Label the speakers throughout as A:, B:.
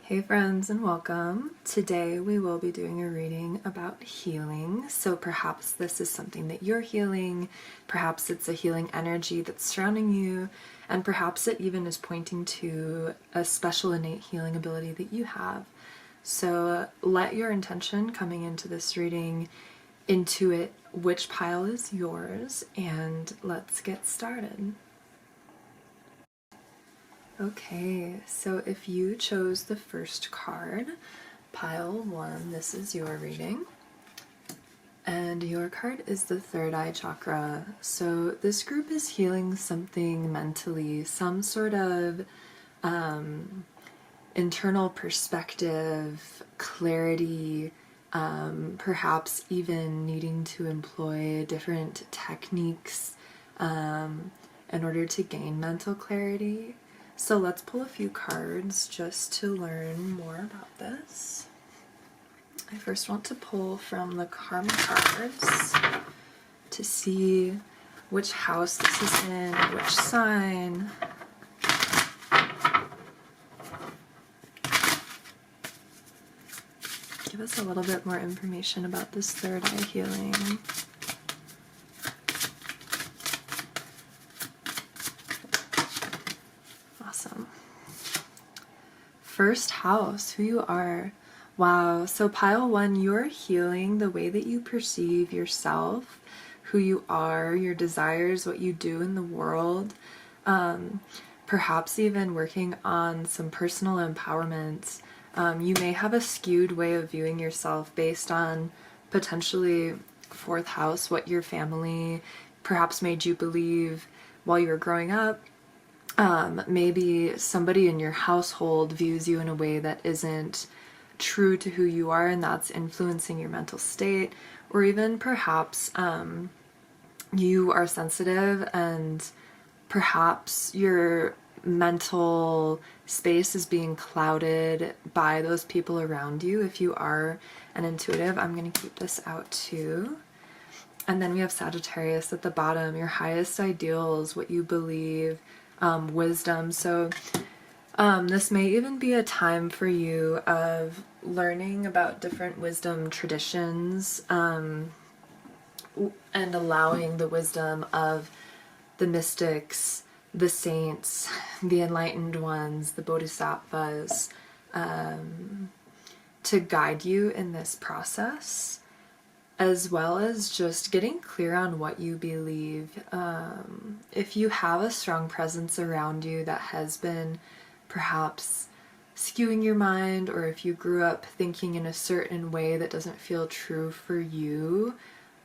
A: Hey friends and welcome. Today we will be doing a reading about healing. So perhaps this is something that you're healing, perhaps it's a healing energy that's surrounding you, and perhaps it even is pointing to a special innate healing ability that you have. So let your intention coming into this reading intuit which pile is yours, and let's get started. Okay, so if you chose the first card, pile 1, this is your reading. And your card is the third eye chakra. So this group is healing something mentally, some sort of internal perspective, clarity, perhaps even needing to employ different techniques in order to gain mental clarity. So let's pull a few cards just to learn more about this. I first want to pull from the karma cards to see which house this is in, which sign. Give us a little bit more information about this third eye healing. Awesome. First house, who you are. Wow, so pile 1, you're healing the way that you perceive yourself, who you are, your desires, what you do in the world, perhaps even working on some personal empowerment. You may have a skewed way of viewing yourself based on potentially 4th house, what your family perhaps made you believe while you were growing up. Maybe somebody in your household views you in a way that isn't true to who you are, and that's influencing your mental state. Or even perhaps you are sensitive and perhaps your mental space is being clouded by those people around you. If you are an intuitive, I'm going to keep this out too. And then we have Sagittarius at the bottom, your highest ideals, what you believe, wisdom. So this may even be a time for you of learning about different wisdom traditions and allowing the wisdom of the mystics, the saints, the enlightened ones, the bodhisattvas, to guide you in this process, as well as just getting clear on what you believe. If you have a strong presence around you that has been perhaps skewing your mind, or if you grew up thinking in a certain way that doesn't feel true for you,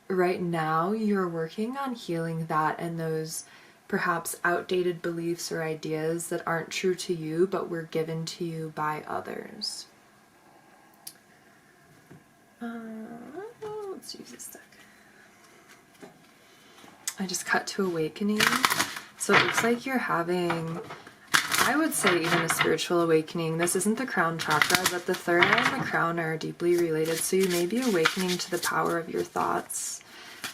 A: right now you're working on healing that and those perhaps outdated beliefs or ideas that aren't true to you but were given to you by others. Let's use this deck. I just cut to awakening. So it looks like you're having, I would say, even a spiritual awakening. This isn't the crown chakra, but the third eye and the crown are deeply related. So you may be awakening to the power of your thoughts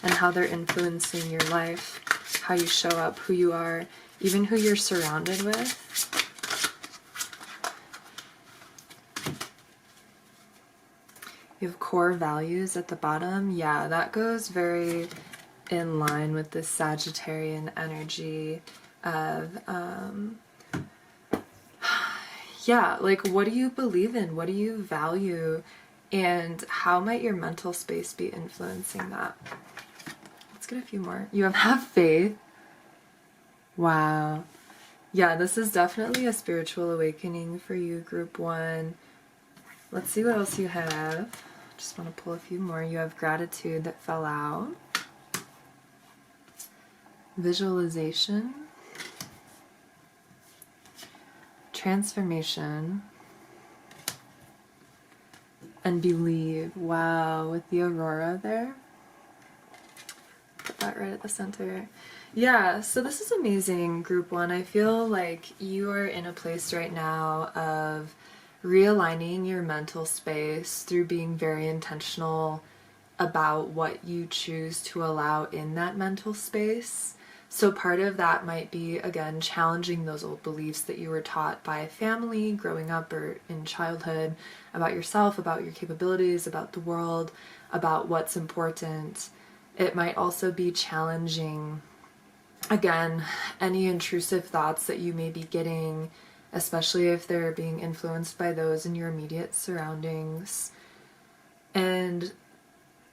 A: and how they're influencing your life, how you show up, who you are, even who you're surrounded with. You have core values at the bottom. Yeah, that goes very in line with this Sagittarian energy of, yeah, like what do you believe in? What do you value? And how might your mental space be influencing that? Let's get a few more. You have faith. Wow. Yeah, this is definitely a spiritual awakening for you, group 1. Let's see what else you have. Just want to pull a few more. You have gratitude that fell out. Visualization. Transformation. And believe. Wow, with the aurora there. Put that right at the center. Yeah, so this is amazing, group 1. I feel like you are in a place right now of realigning your mental space through being very intentional about what you choose to allow in that mental space. So part of that might be, again, challenging those old beliefs that you were taught by family growing up or in childhood about yourself, about your capabilities, about the world, about what's important. It might also be challenging, again, any intrusive thoughts that you may be getting, especially if they're being influenced by those in your immediate surroundings. And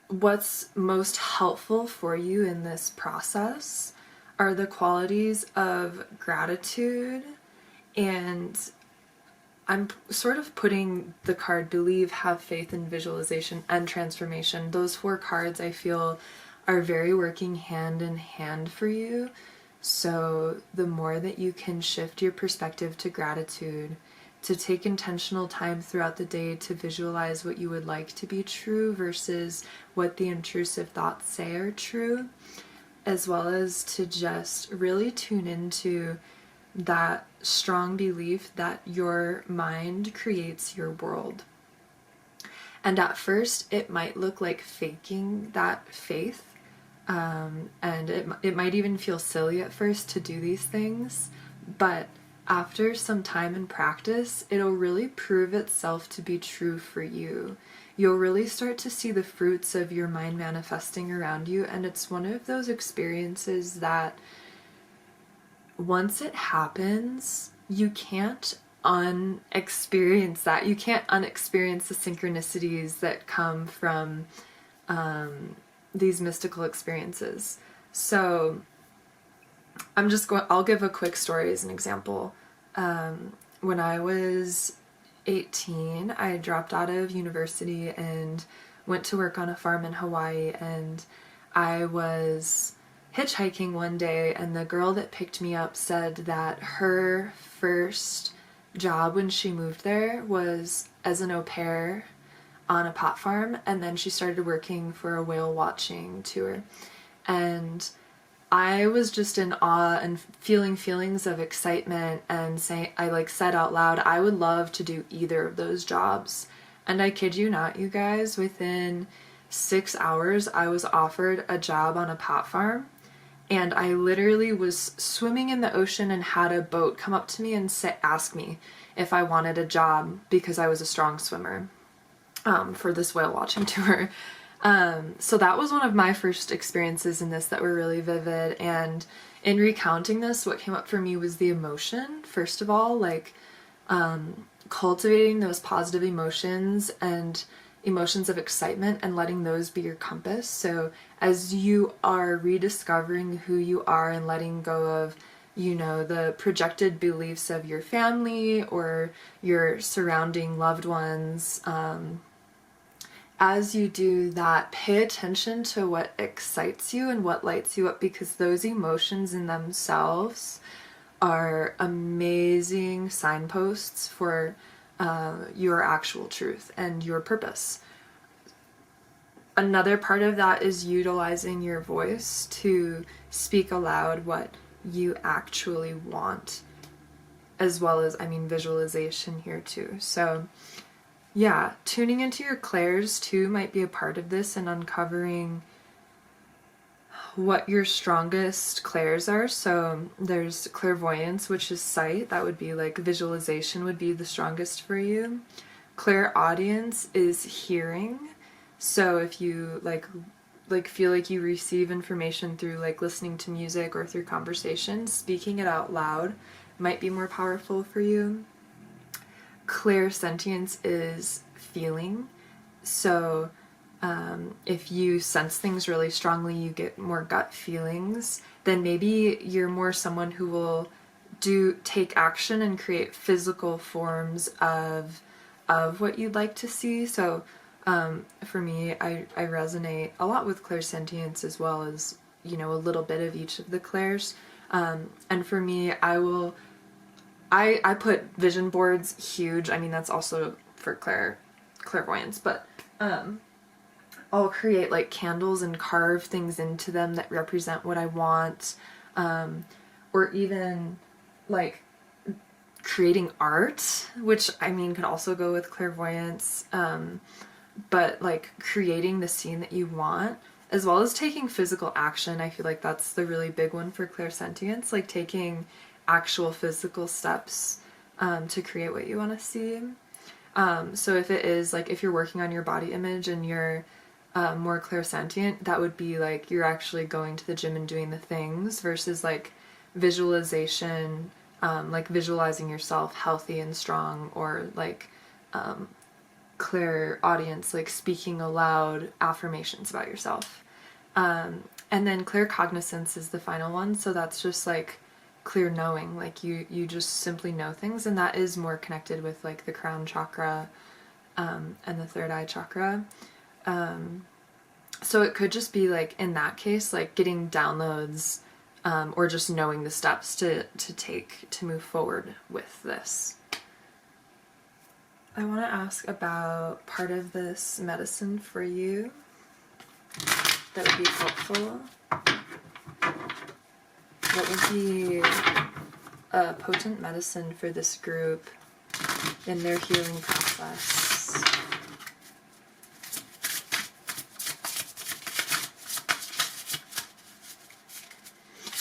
A: what's most helpful for you in this process are the qualities of gratitude, and I'm sort of putting the card believe, have faith, and visualization and transformation. Those 4 cards I feel are very working hand in hand for you. So the more that you can shift your perspective to gratitude, to take intentional time throughout the day to visualize what you would like to be true versus what the intrusive thoughts say are true, as well as to just really tune into that strong belief that your mind creates your world. And at first, it might look like faking that faith, and it might even feel silly at first to do these things, but after some time and practice, it'll really prove itself to be true for you. You'll really start to see the fruits of your mind manifesting around you, and it's one of those experiences that once it happens, you can't unexperience that. You can't unexperience the synchronicities that come from these mystical experiences. So I'll give a quick story as an example. When I was 18, I dropped out of university and went to work on a farm in Hawaii, and I was hitchhiking one day, and the girl that picked me up said that her first job when she moved there was as an au pair on a pot farm, and then she started working for a whale watching tour. And I was just in awe and feeling feelings of excitement, and I said out loud, I would love to do either of those jobs. And I kid you not, you guys, within 6 hours, I was offered a job on a pot farm, and I literally was swimming in the ocean and had a boat come up to me and ask me if I wanted a job because I was a strong swimmer for this whale watching tour. So that was one of my first experiences in this that were really vivid. And in recounting this, what came up for me was the emotion. First of all, cultivating those positive emotions and emotions of excitement and letting those be your compass. So as you are rediscovering who you are and letting go of, the projected beliefs of your family or your surrounding loved ones, as you do that, pay attention to what excites you and what lights you up, because those emotions in themselves are amazing signposts for your actual truth and your purpose. Another part of that is utilizing your voice to speak aloud what you actually want, as well as, visualization here too. So yeah, tuning into your clairs too might be a part of this, and uncovering what your strongest clairs are. So there's clairvoyance, which is sight. That would be visualization would be the strongest for you. Clairaudience is hearing. So if you feel like you receive information through listening to music or through conversation, speaking it out loud might be more powerful for you. Clairsentience is feeling. So if you sense things really strongly, you get more gut feelings, then maybe you're more someone who will take action and create physical forms of what you'd like to see. So for me, I resonate a lot with clairsentience, as well as a little bit of each of the clairs. And for me, I put vision boards huge. That's also for clairvoyance, but I'll create candles and carve things into them that represent what I want, or even creating art, which could also go with clairvoyance, but creating the scene that you want, as well as taking physical action. I feel like that's the really big one for clairsentience, like taking actual physical steps to create what you want to see. So if it is like, if you're working on your body image and you're more clairsentient, that would be like you're actually going to the gym and doing the things, versus like visualization, like visualizing yourself healthy and strong, or like clear audience, like speaking aloud affirmations about yourself. And then clear cognizance is the final one, so that's just like clear knowing, like you just simply know things, and that is more connected with like the crown chakra and the third eye chakra. So it could just be like, in that case, like getting downloads or just knowing the steps to take to move forward with this. I want to ask about part of this medicine for you that would be helpful. What would be a potent medicine for this group in their healing process?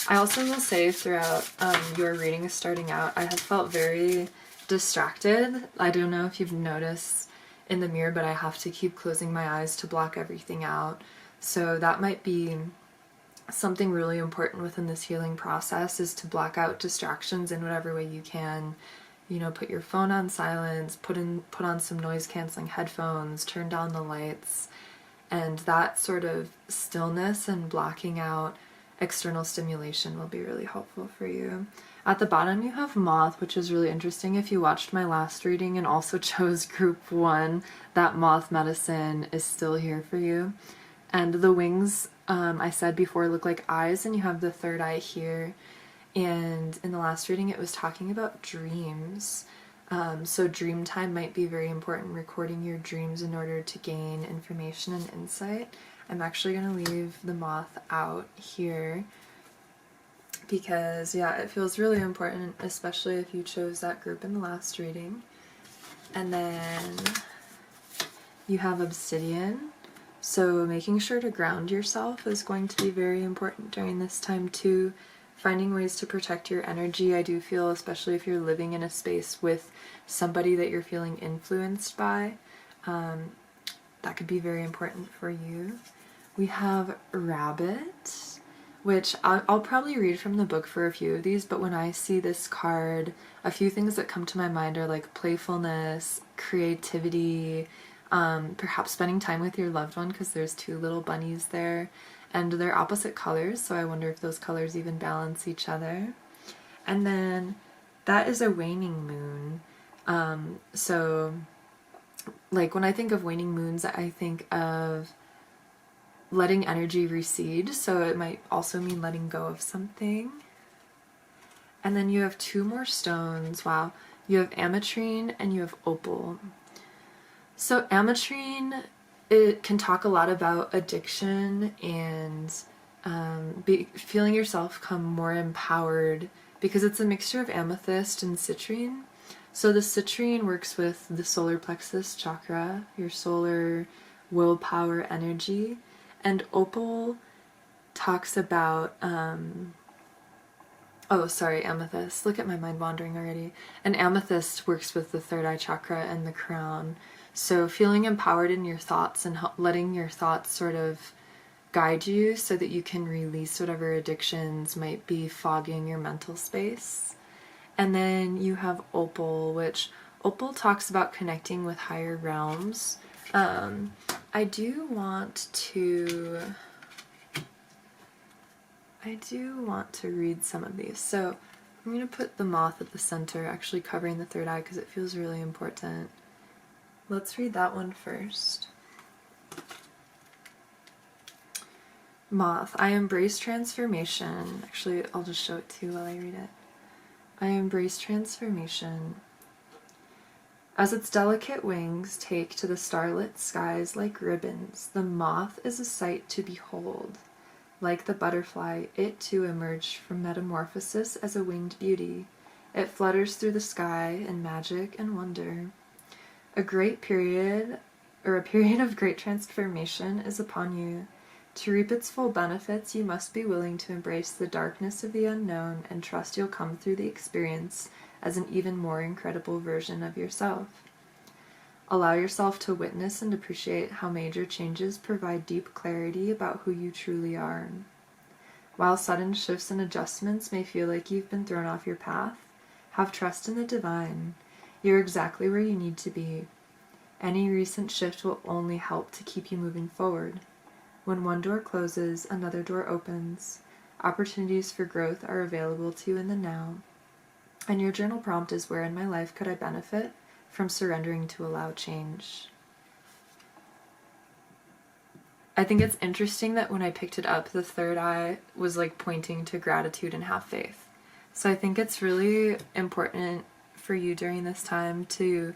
A: I also will say, throughout your reading starting out, I have felt very distracted. I don't know if you've noticed in the mirror, but I have to keep closing my eyes to block everything out. So that might be something really important within this healing process, is to block out distractions in whatever way you can. You know, put your phone on silence, put on some noise canceling headphones, turn down the lights, and that sort of stillness and blocking out external stimulation will be really helpful for you. At the bottom you have moth, which is really interesting. If you watched my last reading and also chose group 1, that moth medicine is still here for you. And the wings, I said before, look like eyes, and you have the third eye here. And in the last reading it was talking about dreams. So dream time might be very important, recording your dreams in order to gain information and insight. I'm actually going to leave the moth out here because, yeah, it feels really important, especially if you chose that group in the last reading. And then you have obsidian. So making sure to ground yourself is going to be very important during this time too. Finding ways to protect your energy. I do feel, especially if you're living in a space with somebody that you're feeling influenced by, that could be very important for you. We have rabbit, which I'll probably read from the book for a few of these, but when I see this card, a few things that come to my mind are like playfulness, creativity, perhaps spending time with your loved one, because there's 2 little bunnies there, and they're opposite colors, so I wonder if those colors even balance each other. And then that is a waning moon. So like when I think of waning moons, I think of letting energy recede, so it might also mean letting go of something. And then you have 2 more stones. Wow. You have ametrine and you have opal. So ametrine, it can talk a lot about addiction and feeling yourself come more empowered, because it's a mixture of amethyst and citrine. So the citrine works with the solar plexus chakra, your solar willpower energy, and opal talks about amethyst. Look at my mind wandering already. And amethyst works with the third eye chakra and the crown. So feeling empowered in your thoughts and letting your thoughts sort of guide you so that you can release whatever addictions might be fogging your mental space. And then you have opal, which opal talks about connecting with higher realms. I do want to read some of these. So I'm going to put the moth at the center, actually covering the third eye because it feels really important. Let's read that one first. Moth. I embrace transformation. Actually, I'll just show it to you while I read it. I embrace transformation. As its delicate wings take to the starlit skies like ribbons, the moth is a sight to behold. Like the butterfly, it too emerged from metamorphosis as a winged beauty. It flutters through the sky in magic and wonder. A period of great transformation is upon you. To reap its full benefits, you must be willing to embrace the darkness of the unknown and trust you'll come through the experience as an even more incredible version of yourself. Allow yourself to witness and appreciate how major changes provide deep clarity about who you truly are. While sudden shifts and adjustments may feel like you've been thrown off your path, have trust in the divine. You're exactly where you need to be. Any recent shift will only help to keep you moving forward. When one door closes, another door opens. Opportunities for growth are available to you in the now. And your journal prompt is, where in my life could I benefit from surrendering to allow change? I think it's interesting that when I picked it up, the third eye was like pointing to gratitude and have faith. So I think it's really important for you during this time to,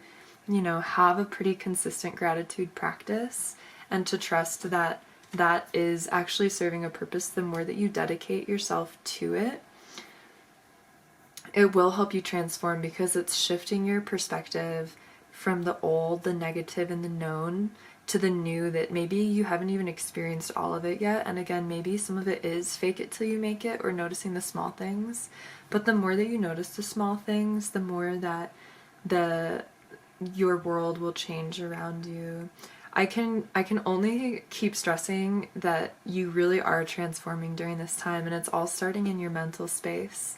A: have a pretty consistent gratitude practice and to trust that that is actually serving a purpose. The more that you dedicate yourself to it, it will help you transform, because it's shifting your perspective from the old, the negative, and the known to the new that maybe you haven't even experienced all of it yet. And again, maybe some of it is fake it till you make it, or noticing the small things. But the more that you notice the small things, the more that your world will change around you. I can only keep stressing that you really are transforming during this time, and it's all starting in your mental space.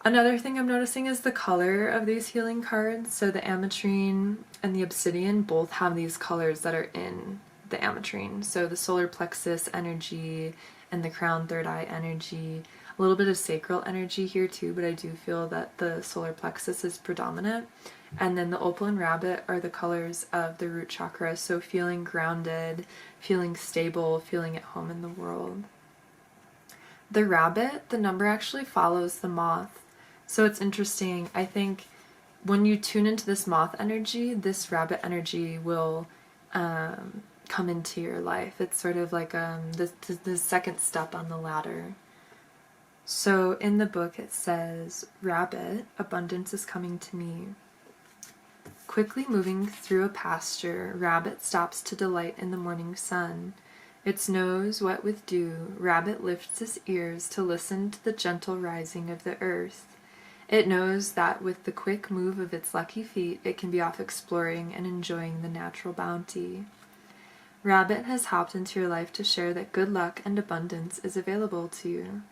A: Another thing I'm noticing is the color of these healing cards. So the ametrine and the obsidian both have these colors that are in the ametrine. So the solar plexus energy and the crown third eye energy. A little bit of sacral energy here too, but I do feel that the solar plexus is predominant. And then the opal and rabbit are the colors of the root chakra. So feeling grounded, feeling stable, feeling at home in the world. The rabbit, the number actually follows the moth. So it's interesting. I think when you tune into this moth energy, this rabbit energy will come into your life. It's sort of like the second step on the ladder. So in the book it says, "Rabbit, abundance is coming to me." Quickly moving through a pasture, rabbit stops to delight in the morning sun. Its nose wet with dew, rabbit lifts its ears to listen to the gentle rising of the earth. It knows that with the quick move of its lucky feet, it can be off exploring and enjoying the natural bounty. Rabbit has hopped into your life to share that good luck and abundance is available to you.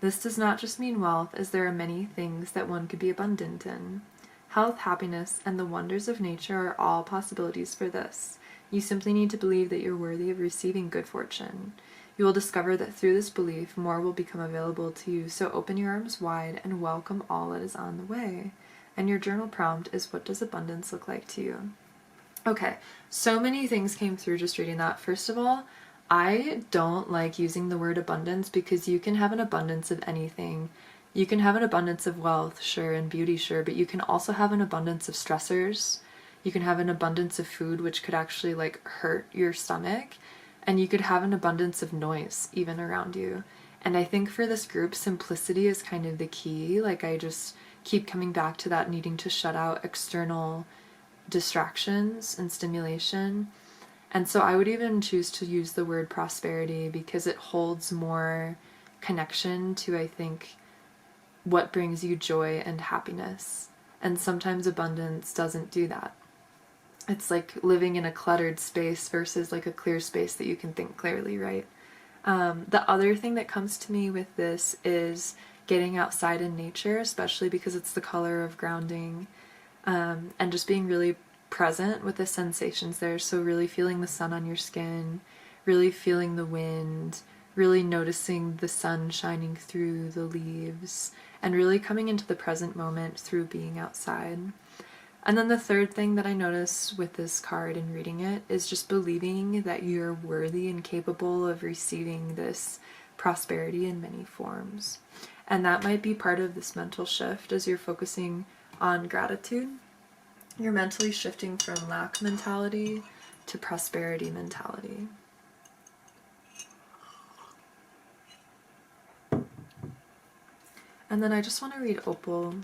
A: This does not just mean wealth, as there are many things that one could be abundant in. Health, happiness, and the wonders of nature are all possibilities for this. You simply need to believe that you're worthy of receiving good fortune. You will discover that through this belief, more will become available to you, so open your arms wide and welcome all that is on the way. And your journal prompt is, what does abundance look like to you? Okay, so many things came through just reading that. First of all, I don't like using the word abundance, because you can have an abundance of anything. You can have an abundance of wealth, sure, and beauty, sure, but you can also have an abundance of stressors. You can have an abundance of food, which could actually hurt your stomach. And you could have an abundance of noise even around you. And I think for this group, simplicity is kind of the key. I just keep coming back to that, needing to shut out external distractions and stimulation. And so I would even choose to use the word prosperity, because it holds more connection to, I think, what brings you joy and happiness. And sometimes abundance doesn't do that. It's like living in a cluttered space versus a clear space that you can think clearly, right? The other thing that comes to me with this is getting outside in nature, especially because it's the color of grounding, and just being really present with the sensations there. So really feeling the sun on your skin, really feeling the wind, really noticing the sun shining through the leaves, and really coming into the present moment through being outside. And then the third thing that I notice with this card and reading it is just believing that you're worthy and capable of receiving this prosperity in many forms. And that might be part of this mental shift as you're focusing on gratitude. You're mentally shifting from lack mentality to prosperity mentality. And then I just want to read Opal.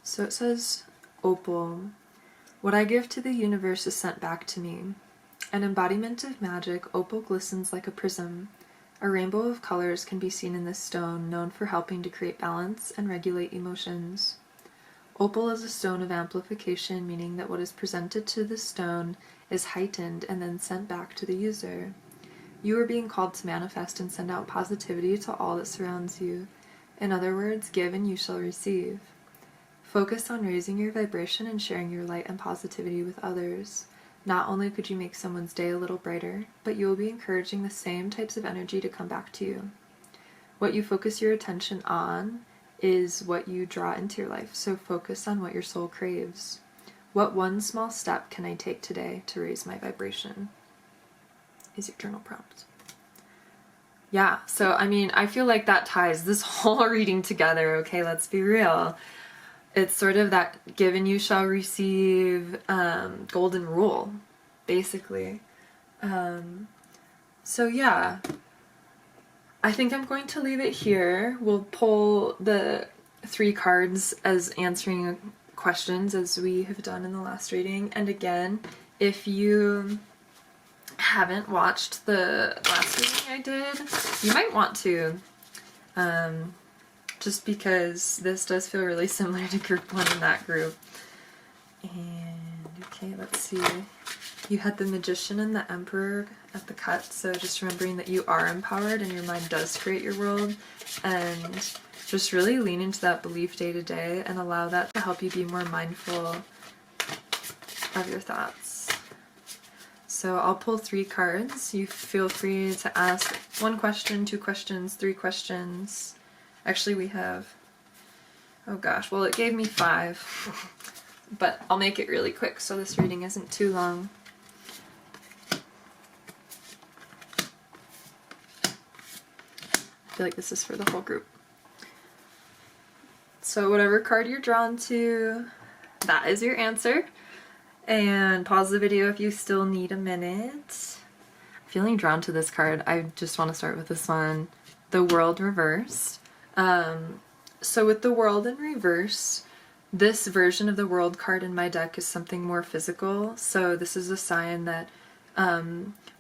A: So it says, Opal, What I give to the universe is sent back to me. An embodiment of magic, opal glistens like a prism. A rainbow of colors can be seen in this stone, known for helping to create balance and regulate emotions. Opal is a stone of amplification, meaning that what is presented to the stone is heightened and then sent back to the user. You are being called to manifest and send out positivity to all that surrounds you. In other words, give and you shall receive. Focus on raising your vibration and sharing your light and positivity with others. Not only could you make someone's day a little brighter, but you will be encouraging the same types of energy to come back to you. What you focus your attention on is what you draw into your life, so focus on what your soul craves. What one small step can I take today to raise my vibration? Is your journal prompt. Yeah, so I mean, I feel like that ties this whole reading together, okay? Let's be real. It's sort of that give and you shall receive golden rule, basically. So yeah, I think I'm going to leave it here. We'll pull the 3 cards as answering questions as we have done in the last reading. And again, if you haven't watched the last reading I did, you might want to. Just because this does feel really similar to group 1 in that group. And okay, let's see. You had the Magician and the Emperor at the cut, so just remembering that you are empowered and your mind does create your world, and just really lean into that belief day to day and allow that to help you be more mindful of your thoughts. So I'll pull 3 cards. You feel free to ask 1 question, 2 questions, 3 questions. Actually, we have, oh gosh, well, it gave me 5, but I'll make it really quick so this reading isn't too long. I feel like this is for the whole group. So whatever card you're drawn to, that is your answer. And pause the video if you still need a minute. Feeling drawn to this card, I just want to start with this one, the World Reversed. So with the World in reverse, this version of the World card in my deck is something more physical. So this is a sign that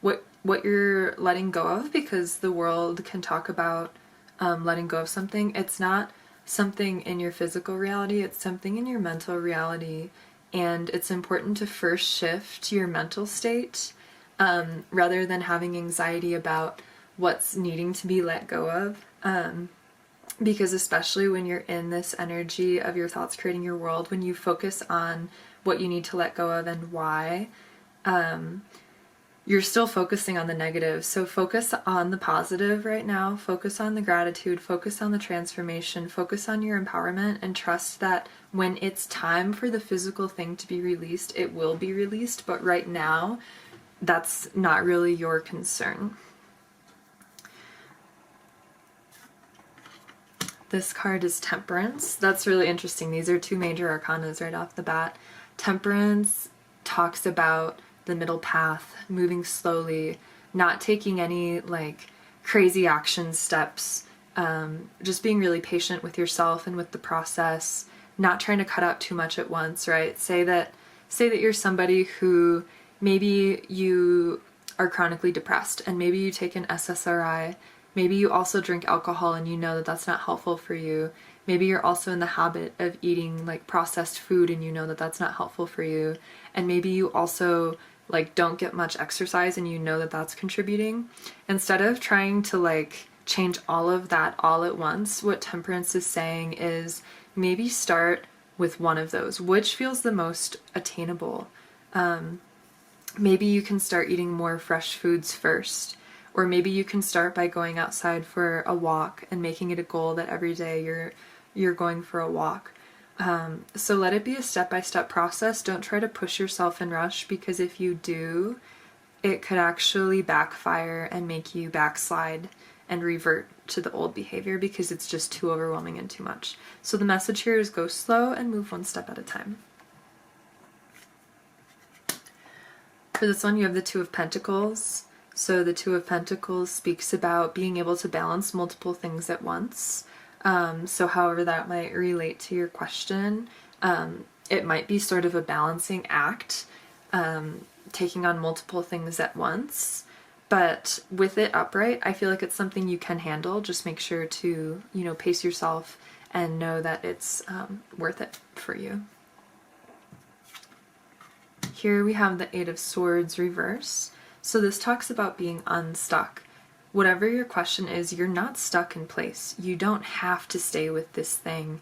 A: what you're letting go of, because the World can talk about letting go of something. It's not something in your physical reality, it's something in your mental reality. And it's important to first shift your mental state rather than having anxiety about what's needing to be let go of. Because especially when you're in this energy of your thoughts creating your world, when you focus on what you need to let go of and why, you're still focusing on the negative. So focus on the positive right now, focus on the gratitude, focus on the transformation, focus on your empowerment, and trust that when it's time for the physical thing to be released, it will be released. But right now, that's not really your concern. This card is Temperance. That's really interesting. These are 2 major arcanas right off the bat. Temperance talks about the middle path, moving slowly, not taking any like crazy action steps, just being really patient with yourself and with the process, not trying to cut out too much at once, right? Say that you're somebody who maybe you are chronically depressed and maybe you take an SSRI. Maybe you also drink alcohol and you know that that's not helpful for you. Maybe you're also in the habit of eating like processed food and you know that that's not helpful for you. And maybe you also like don't get much exercise and you know that that's contributing. Instead of trying to like change all of that all at once, what Temperance is saying is maybe start with one of those, which feels the most attainable. Maybe you can start eating more fresh foods first. Or maybe you can start by going outside for a walk and making it a goal that every day you're going for a walk. So let it be a step-by-step process. Don't try to push yourself and rush, because if you do, it could actually backfire and make you backslide and revert to the old behavior because it's just too overwhelming and too much. So the message here is go slow and move 1 step at a time. For this one, you have the 2 of Pentacles. So the 2 of Pentacles speaks about being able to balance multiple things at once. So however that might relate to your question, it might be sort of a balancing act, taking on multiple things at once. But with it upright, I feel like it's something you can handle. Just make sure to, you know, pace yourself and know that it's worth it for you. Here we have the Eight of Swords reverse. So this talks about being unstuck. Whatever your question is, you're not stuck in place. You don't have to stay with this thing.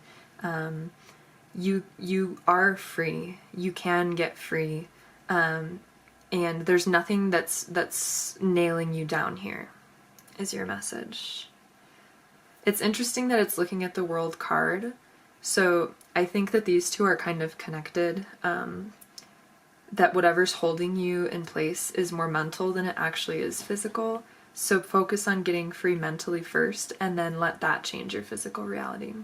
A: You are free. You can get free. And there's nothing that's nailing you down here, is your message. It's interesting that it's looking at the World card. So I think that these two are kind of connected. That whatever's holding you in place is more mental than it actually is physical. So focus on getting free mentally first, and then let that change your physical reality.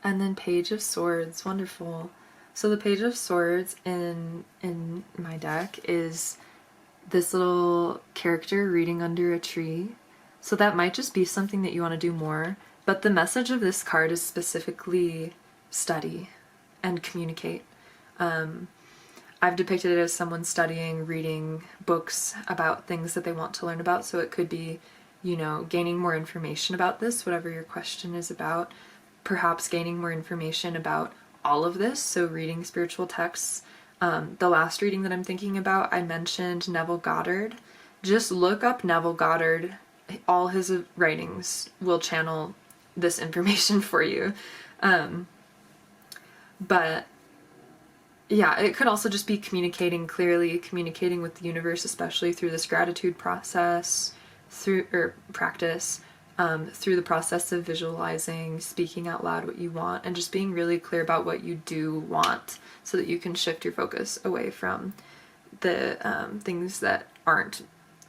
A: And then Page of Swords, wonderful. So the Page of Swords in my deck is this little character reading under a tree. So that might just be something that you want to do more. But the message of this card is specifically study and communicate. I've depicted it as someone studying, reading books about things that they want to learn about. So it could be, you know, gaining more information about this, whatever your question is about. Perhaps gaining more information about all of this, so reading spiritual texts. The last reading that I'm thinking about, I mentioned Neville Goddard. Just look up Neville Goddard. All his writings will channel this information for you. But yeah, it could also just be communicating clearly, communicating with the universe, especially through this gratitude process, through the process of visualizing, speaking out loud what you want, and just being really clear about what you do want, so that you can shift your focus away from the things that aren't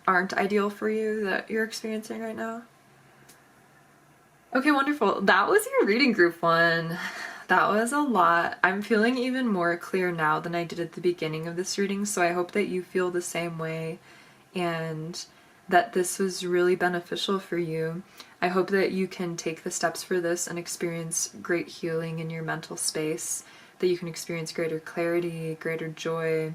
A: ideal for you, that you're experiencing right now. Okay, wonderful. That was your reading group one. That was a lot. I'm feeling even more clear now than I did at the beginning of this reading, so I hope that you feel the same way and that this was really beneficial for you. I hope that you can take the steps for this and experience great healing in your mental space, that you can experience greater clarity, greater joy,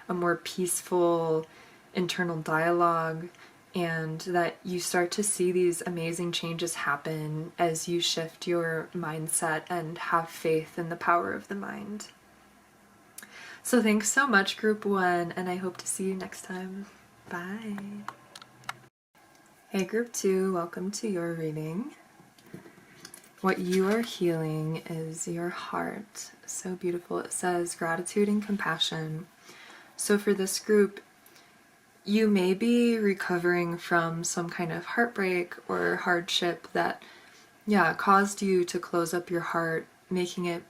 A: a more peaceful internal dialogue, and that you start to see these amazing changes happen as you shift your mindset and have faith in the power of the mind. So thanks so much, Group 1, and I hope to see you next time. Bye. Hey, Group 2, welcome to your reading. What you are healing is your heart. So beautiful. It says gratitude and compassion. So for this group, you may be recovering from some kind of heartbreak or hardship that, caused you to close up your heart, making it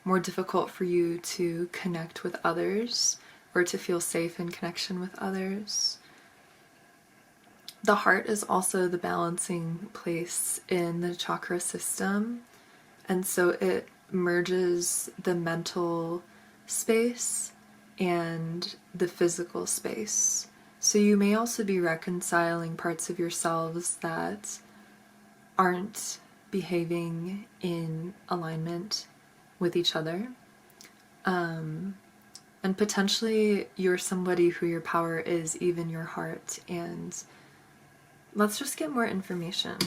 A: more difficult for you to connect with others or to feel safe in connection with others. The heart is also the balancing place in the chakra system, and so it merges the mental space and the physical space. So you may also be reconciling parts of yourselves that aren't behaving in alignment with each other. And potentially you're somebody who your power is even your heart. And let's just get more information.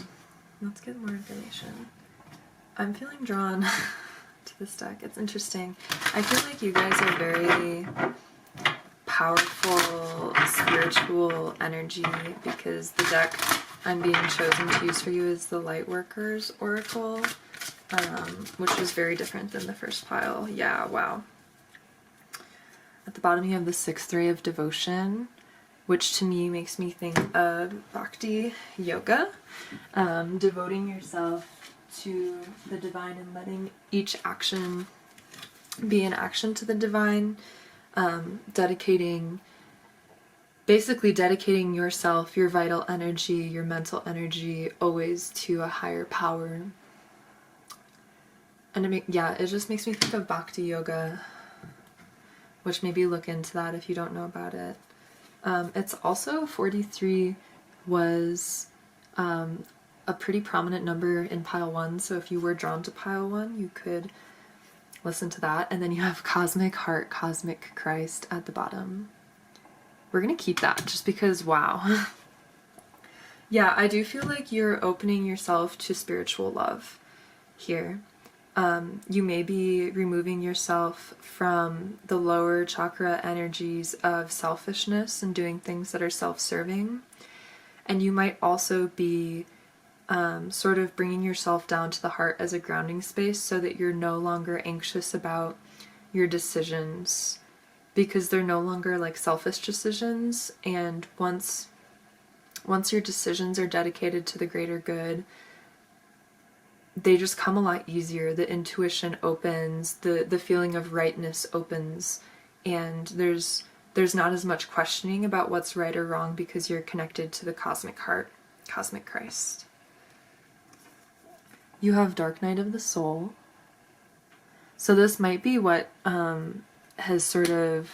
A: Let's get more information. I'm feeling drawn to this deck. It's interesting. I feel like you guys are very powerful spiritual energy, because the deck I'm being chosen to use for you is the Lightworker's Oracle, which is very different than the first pile. Yeah, wow. At the bottom you have the Sixth Ray of Devotion, which to me makes me think of Bhakti Yoga, devoting yourself to the divine and letting each action be an action to the divine. Basically dedicating yourself, your vital energy, your mental energy, always to a higher power. And it just makes me think of Bhakti Yoga, which maybe look into that if you don't know about it. It's also 43 was a pretty prominent number in pile 1, so if you were drawn to pile 1, you could listen to that. And then you have Cosmic Heart, Cosmic Christ at the bottom. We're gonna keep that just because, wow. Yeah, I do feel like you're opening yourself to spiritual love here. You may be removing yourself from the lower chakra energies of selfishness and doing things that are self-serving. And you might also be sort of bringing yourself down to the heart as a grounding space so that you're no longer anxious about your decisions, because they're no longer like selfish decisions. And once your decisions are dedicated to the greater good, they just come a lot easier. The intuition opens, the feeling of rightness opens, and there's not as much questioning about what's right or wrong because you're connected to the cosmic heart, cosmic Christ. You have Dark Night of the Soul. So this might be what has sort of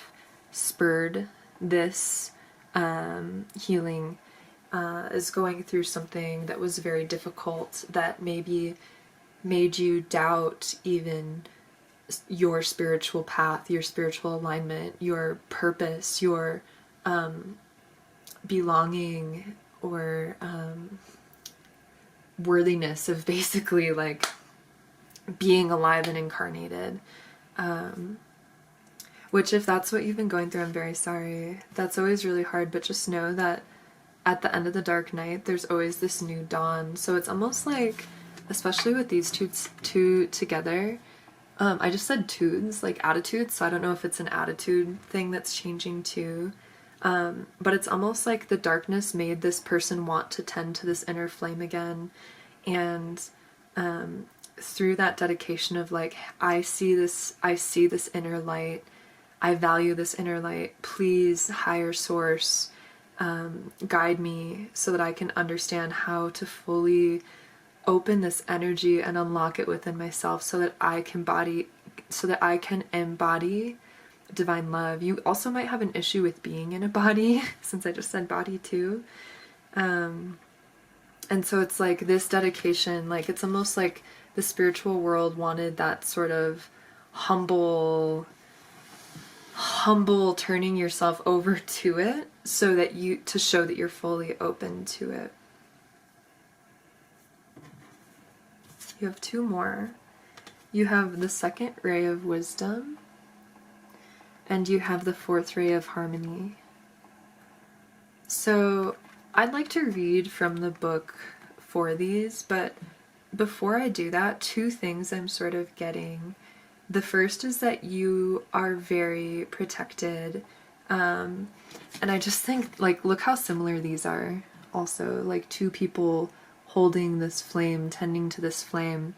A: spurred this healing, is going through something that was very difficult, that maybe made you doubt even your spiritual path, your spiritual alignment, your purpose, your belonging, or worthiness of basically like being alive and incarnated. Which, if that's what you've been going through, I'm very sorry. That's always really hard, but just know that at the end of the dark night, there's always this new dawn. So it's almost like, especially with these two together, I just said tudes, like attitudes, so I don't know if it's an attitude thing that's changing too. But it's almost like the darkness made this person want to tend to this inner flame again. And through that dedication of like, I see this inner light, I value this inner light, please, higher source, guide me so that I can understand how to fully open this energy and unlock it within myself so that I can embody divine love. You also might have an issue with being in a body, since I just said body too. And so it's like this dedication, like it's almost like the spiritual world wanted that sort of humble turning yourself over to it, so that to show that you're fully open to it. You have 2 more. You have the 2nd ray of wisdom, and you have the 4th ray of harmony. So I'd like to read from the book for these, but before I do that, 2 things I'm sort of getting. The first is that you are very protected, and I just think, like, look how similar these are also, like 2 people holding this flame, tending to this flame,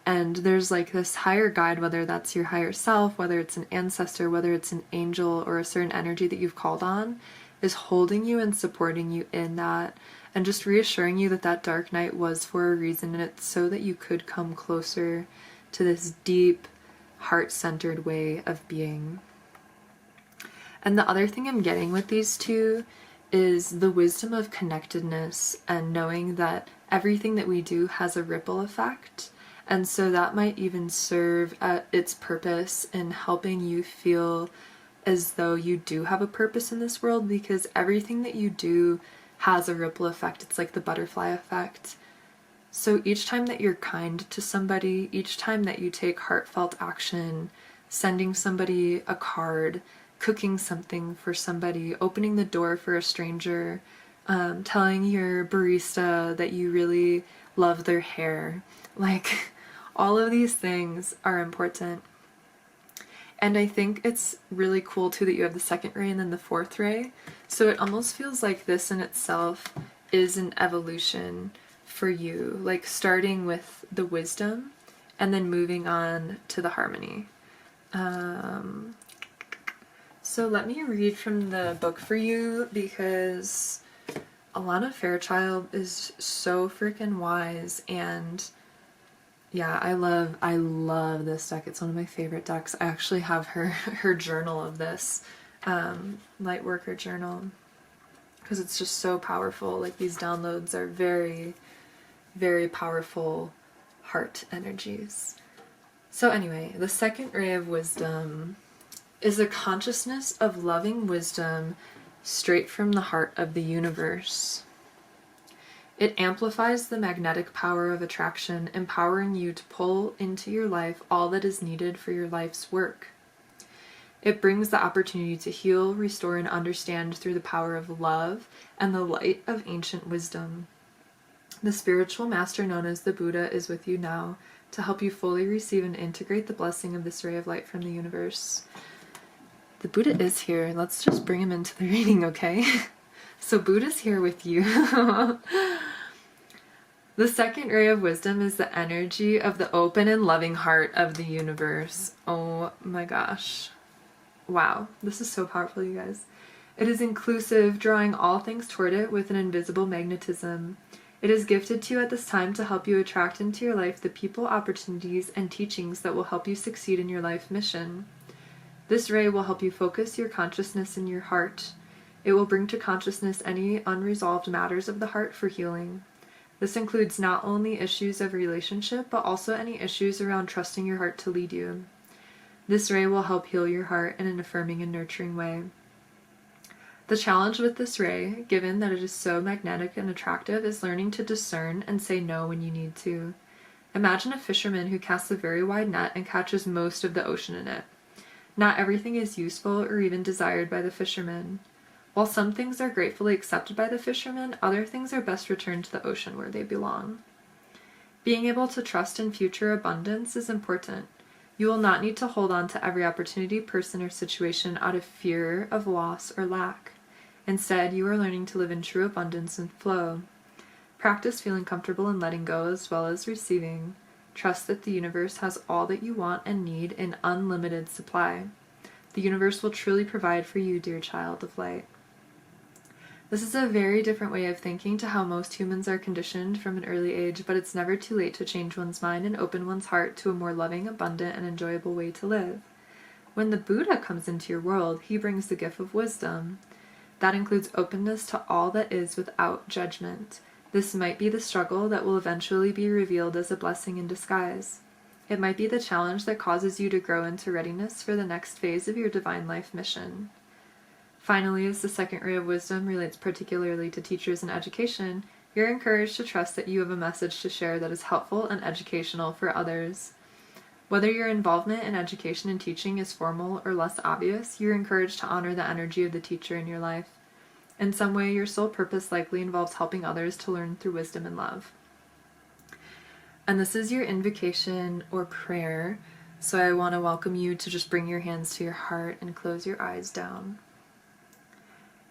A: and there's like this higher guide, whether that's your higher self, whether it's an ancestor, whether it's an angel or a certain energy that you've called on, is holding you and supporting you in that, and just reassuring you that that dark night was for a reason, and it's so that you could come closer to this deep, heart-centered way of being. And the other thing I'm getting with these 2 is the wisdom of connectedness and knowing that everything that we do has a ripple effect. And so that might even serve at its purpose in helping you feel as though you do have a purpose in this world, because everything that you do has a ripple effect. It's like the butterfly effect. So each time that you're kind to somebody, each time that you take heartfelt action, sending somebody a card, cooking something for somebody, opening the door for a stranger, telling your barista that you really love their hair, like all of these things are important. And I think it's really cool too that you have the 2nd ray and then the 4th ray. So it almost feels like this in itself is an evolution for you, like starting with the wisdom and then moving on to the harmony. So let me read from the book for you, because Alana Fairchild is so freaking wise, and yeah, I love this deck. It's one of my favorite decks. I actually have her journal of this, Lightworker journal, because it's just so powerful. Like, these downloads are very, very powerful heart energies. So anyway, the second ray of wisdom is a consciousness of loving wisdom straight from the heart of the universe. It amplifies the magnetic power of attraction, empowering you to pull into your life all that is needed for your life's work. It brings the opportunity to heal, restore, and understand through the power of love and the light of ancient wisdom. The spiritual master known as the Buddha is with you now to help you fully receive and integrate the blessing of this ray of light from the universe. The Buddha is here. Let's just bring him into the reading, okay? So Buddha's here with you. The second ray of wisdom is the energy of the open and loving heart of the universe. Oh my gosh. Wow, this is so powerful, you guys. It is inclusive, drawing all things toward it with an invisible magnetism. It is gifted to you at this time to help you attract into your life the people, opportunities, and teachings that will help you succeed in your life mission. This ray will help you focus your consciousness in your heart. It will bring to consciousness any unresolved matters of the heart for healing. This includes not only issues of relationship, but also any issues around trusting your heart to lead you. This ray will help heal your heart in an affirming and nurturing way. The challenge with this ray, given that it is so magnetic and attractive, is learning to discern and say no when you need to. Imagine a fisherman who casts a very wide net and catches most of the ocean in it. Not everything is useful or even desired by the fisherman. While some things are gratefully accepted by the fisherman, other things are best returned to the ocean where they belong. Being able to trust in future abundance is important. You will not need to hold on to every opportunity, person, or situation out of fear of loss or lack. Instead, you are learning to live in true abundance and flow. Practice feeling comfortable in letting go as well as receiving. Trust that the universe has all that you want and need in unlimited supply. The universe will truly provide for you, dear child of light. This is a very different way of thinking to how most humans are conditioned from an early age, but it's never too late to change one's mind and open one's heart to a more loving, abundant, and enjoyable way to live. When the Buddha comes into your world, he brings the gift of wisdom. That includes openness to all that is without judgment. This might be the struggle that will eventually be revealed as a blessing in disguise. It might be the challenge that causes you to grow into readiness for the next phase of your divine life mission. Finally, as the second ray of wisdom relates particularly to teachers and education, you're encouraged to trust that you have a message to share that is helpful and educational for others. Whether your involvement in education and teaching is formal or less obvious, you're encouraged to honor the energy of the teacher in your life. In some way, your sole purpose likely involves helping others to learn through wisdom and love. And this is your invocation or prayer, so I want to welcome you to just bring your hands to your heart and close your eyes down.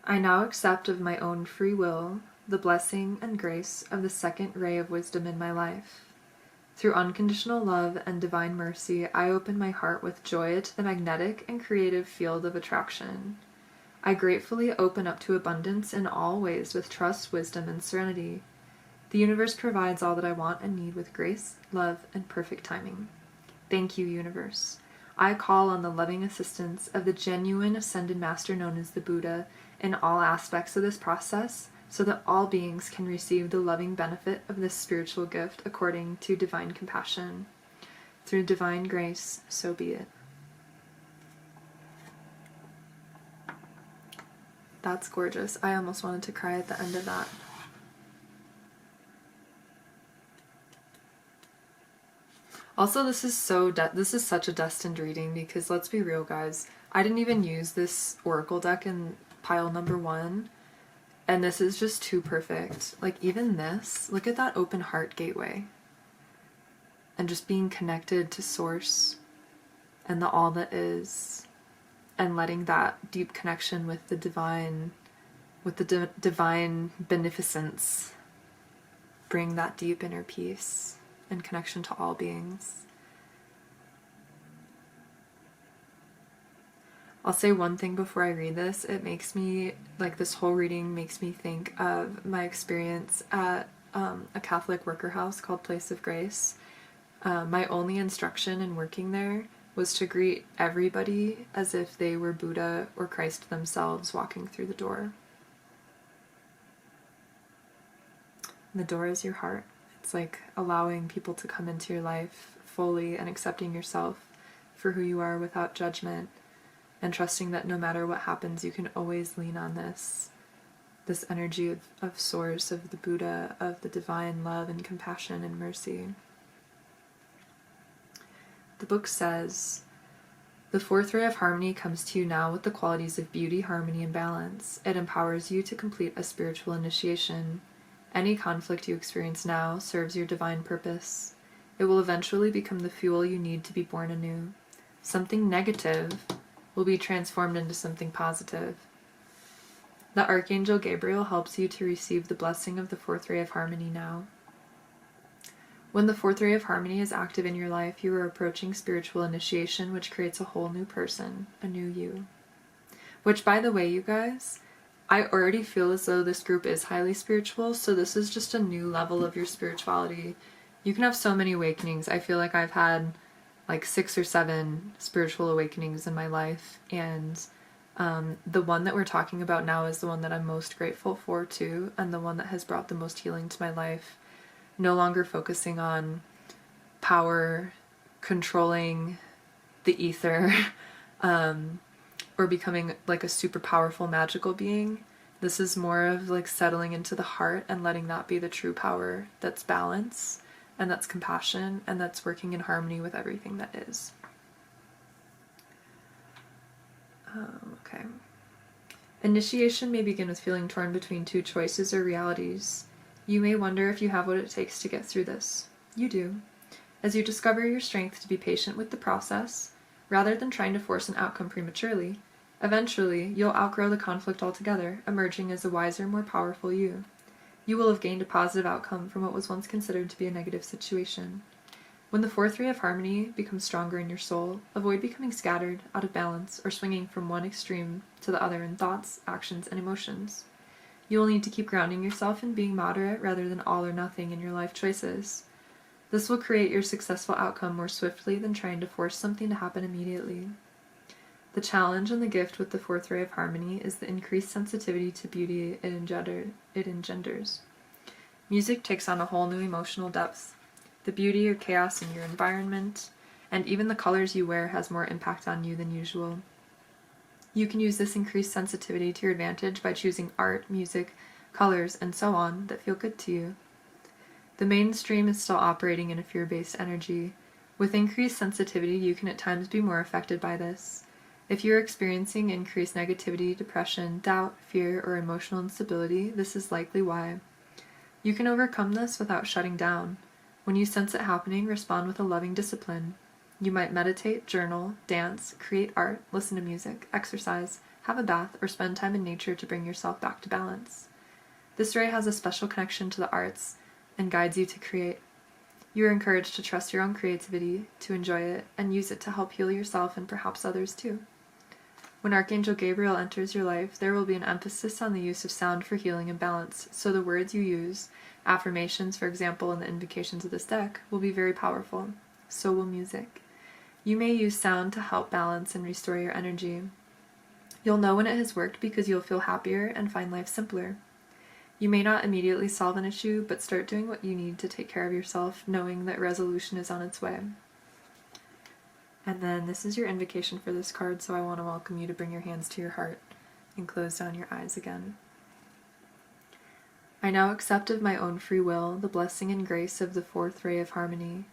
A: I now accept of my own free will the blessing and grace of the second ray of wisdom in my life. Through unconditional love and divine mercy, I open my heart with joy to the magnetic and creative field of attraction. I gratefully open up to abundance in all ways with trust, wisdom, and serenity. The universe provides all that I want and need with grace, love, and perfect timing. Thank you, universe. I call on the loving assistance of the genuine ascended master known as the Buddha in all aspects of this process, so that all beings can receive the loving benefit of this spiritual gift according to divine compassion. Through divine grace, so be it. That's gorgeous. I almost wanted to cry at the end of that. Also, this is such a destined reading because let's be real, guys. I didn't even use this oracle deck in pile number 1. And this is just too perfect. Like, even this, look at that open heart gateway. And just being connected to source and the all that is. And letting that deep connection with the divine, divine beneficence bring that deep inner peace and connection to all beings. I'll say one thing before I read this. It makes me, like, this whole reading makes me think of my experience at a Catholic worker house called Place of Grace. My only instruction in working there was to greet everybody as if they were Buddha or Christ themselves walking through the door. And the door is your heart. It's like allowing people to come into your life fully and accepting yourself for who you are without judgment, and trusting that no matter what happens, you can always lean on this energy of source, of the Buddha, of the divine love and compassion and mercy. The book says, the fourth ray of harmony comes to you now with the qualities of beauty, harmony, and balance. It empowers you to complete a spiritual initiation. Any conflict you experience now serves your divine purpose. It will eventually become the fuel you need to be born anew. Something negative will be transformed into something positive. The Archangel Gabriel helps you to receive the blessing of the fourth ray of harmony now. When the fourth ray of harmony is active in your life, you are approaching spiritual initiation, which creates a whole new person, a new you. Which, by the way, you guys, I already feel as though this group is highly spiritual, so this is just a new level of your spirituality. You can have so many awakenings. I feel like I've had like 6 or 7 spiritual awakenings in my life, and the one that we're talking about now is the one that I'm most grateful for too, and the one that has brought the most healing to my life. No longer focusing on power, controlling the ether, or becoming like a super powerful magical being. This is more of like settling into the heart and letting that be the true power that's balance, and that's compassion, and that's working in harmony with everything that is. Okay. Initiation may begin with feeling torn between 2 choices or realities. You may wonder if you have what it takes to get through this. You do. As you discover your strength to be patient with the process, rather than trying to force an outcome prematurely, eventually you'll outgrow the conflict altogether, emerging as a wiser, more powerful you. You will have gained a positive outcome from what was once considered to be a negative situation. When the fourth ray of harmony becomes stronger in your soul, avoid becoming scattered, out of balance, or swinging from one extreme to the other in thoughts, actions, and emotions. You will need to keep grounding yourself in being moderate rather than all or nothing in your life choices. This will create your successful outcome more swiftly than trying to force something to happen immediately. The challenge and the gift with the fourth ray of harmony is the increased sensitivity to beauty it engenders. Music takes on a whole new emotional depth. The beauty or chaos in your environment, and even the colors you wear, has more impact on you than usual. You can use this increased sensitivity to your advantage by choosing art, music, colors, and so on that feel good to you. The mainstream is still operating in a fear-based energy. With increased sensitivity, you can at times be more affected by this. If you're experiencing increased negativity, depression, doubt, fear, or emotional instability, this is likely why. You can overcome this without shutting down. When you sense it happening, respond with a loving discipline. You might meditate, journal, dance, create art, listen to music, exercise, have a bath, or spend time in nature to bring yourself back to balance. This ray has a special connection to the arts and guides you to create. You are encouraged to trust your own creativity, to enjoy it, and use it to help heal yourself and perhaps others too. When Archangel Gabriel enters your life, there will be an emphasis on the use of sound for healing and balance, so the words you use, affirmations for example in the invocations of this deck, will be very powerful. So will music. You may use sound to help balance and restore your energy. You'll know when it has worked because you'll feel happier and find life simpler. You may not immediately solve an issue, but start doing what you need to take care of yourself, knowing that resolution is on its way. And then this is your invocation for this card, so I want to welcome you to bring your hands to your heart and close down your eyes again. I now accept of my own free will the blessing and grace of the fourth ray of harmony.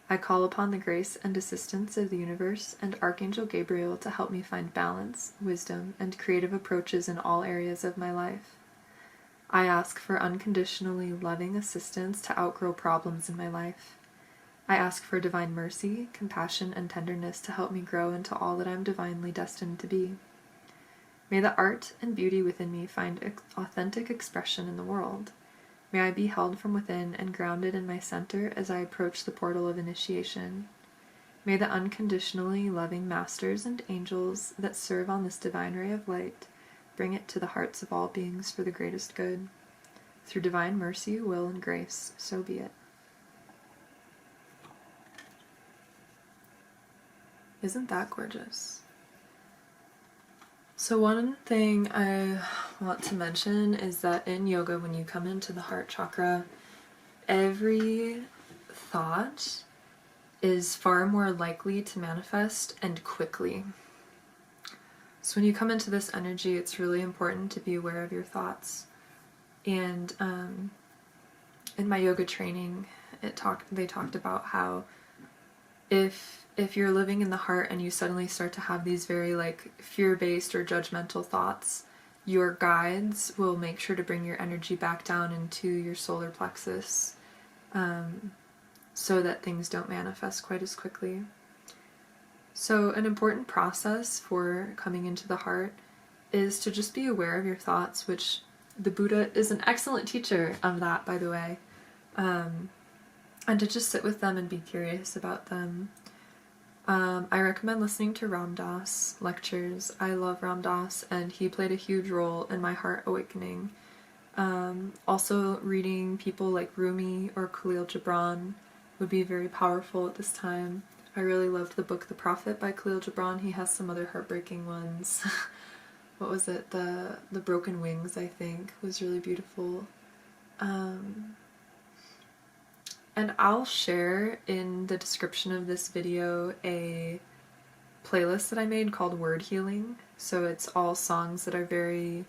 A: I call upon the grace and assistance of the universe and Archangel Gabriel to help me find balance, wisdom, and creative approaches in all areas of my life. I ask for unconditionally loving assistance to outgrow problems in my life. I ask for divine mercy, compassion, and tenderness to help me grow into all that I am divinely destined to be. May the art and beauty within me find authentic expression in the world. May I be held from within and grounded in my center as I approach the portal of initiation. May the unconditionally loving masters and angels that serve on this divine ray of light bring it to the hearts of all beings for the greatest good. Through divine mercy, will, and grace, so be it. Isn't that gorgeous? So one thing I want to mention is that in yoga, when you come into the heart chakra, every thought is far more likely to manifest and quickly. So when you come into this energy, it's really important to be aware of your thoughts. And in my yoga training, they talked about how if you're living in the heart and you suddenly start to have these very like fear-based or judgmental thoughts, your guides will make sure to bring your energy back down into your solar plexus, so that things don't manifest quite as quickly. So an important process for coming into the heart is to just be aware of your thoughts, which the Buddha is an excellent teacher of that, by the way, and to just sit with them and be curious about them. I recommend listening to Ram Dass lectures. I love Ram Dass, and he played a huge role in my heart awakening. Also, reading people like Rumi or Khalil Gibran would be very powerful at this time. I really loved the book The Prophet by Khalil Gibran. He has some other heartbreaking ones. What was it? The Broken Wings, I think, was really beautiful. And I'll share in the description of this video a playlist that I made called Word Healing. So it's all songs that are very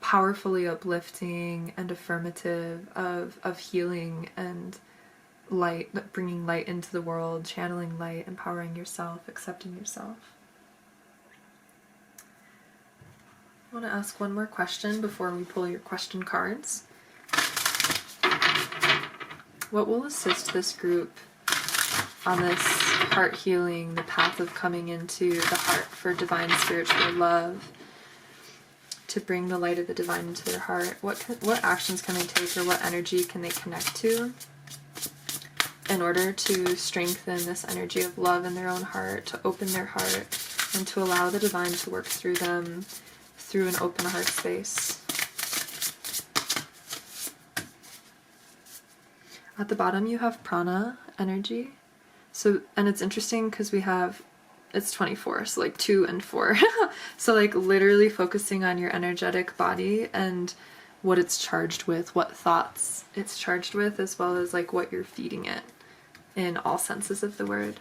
A: powerfully uplifting and affirmative of healing and light, bringing light into the world, channeling light, empowering yourself, accepting yourself. I want to ask one more question before we pull your question cards. What will assist this group on this heart healing, the path of coming into the heart for divine spiritual love, to bring the light of the divine into their heart? What actions can they take, or what energy can they connect to in order to strengthen this energy of love in their own heart, to open their heart, and to allow the divine to work through them through an open heart space? At the bottom you have prana energy. So, and it's interesting because it's 24, so like 2 and 4. So like literally focusing on your energetic body and what it's charged with, what thoughts it's charged with, as well as like what you're feeding it in all senses of the word.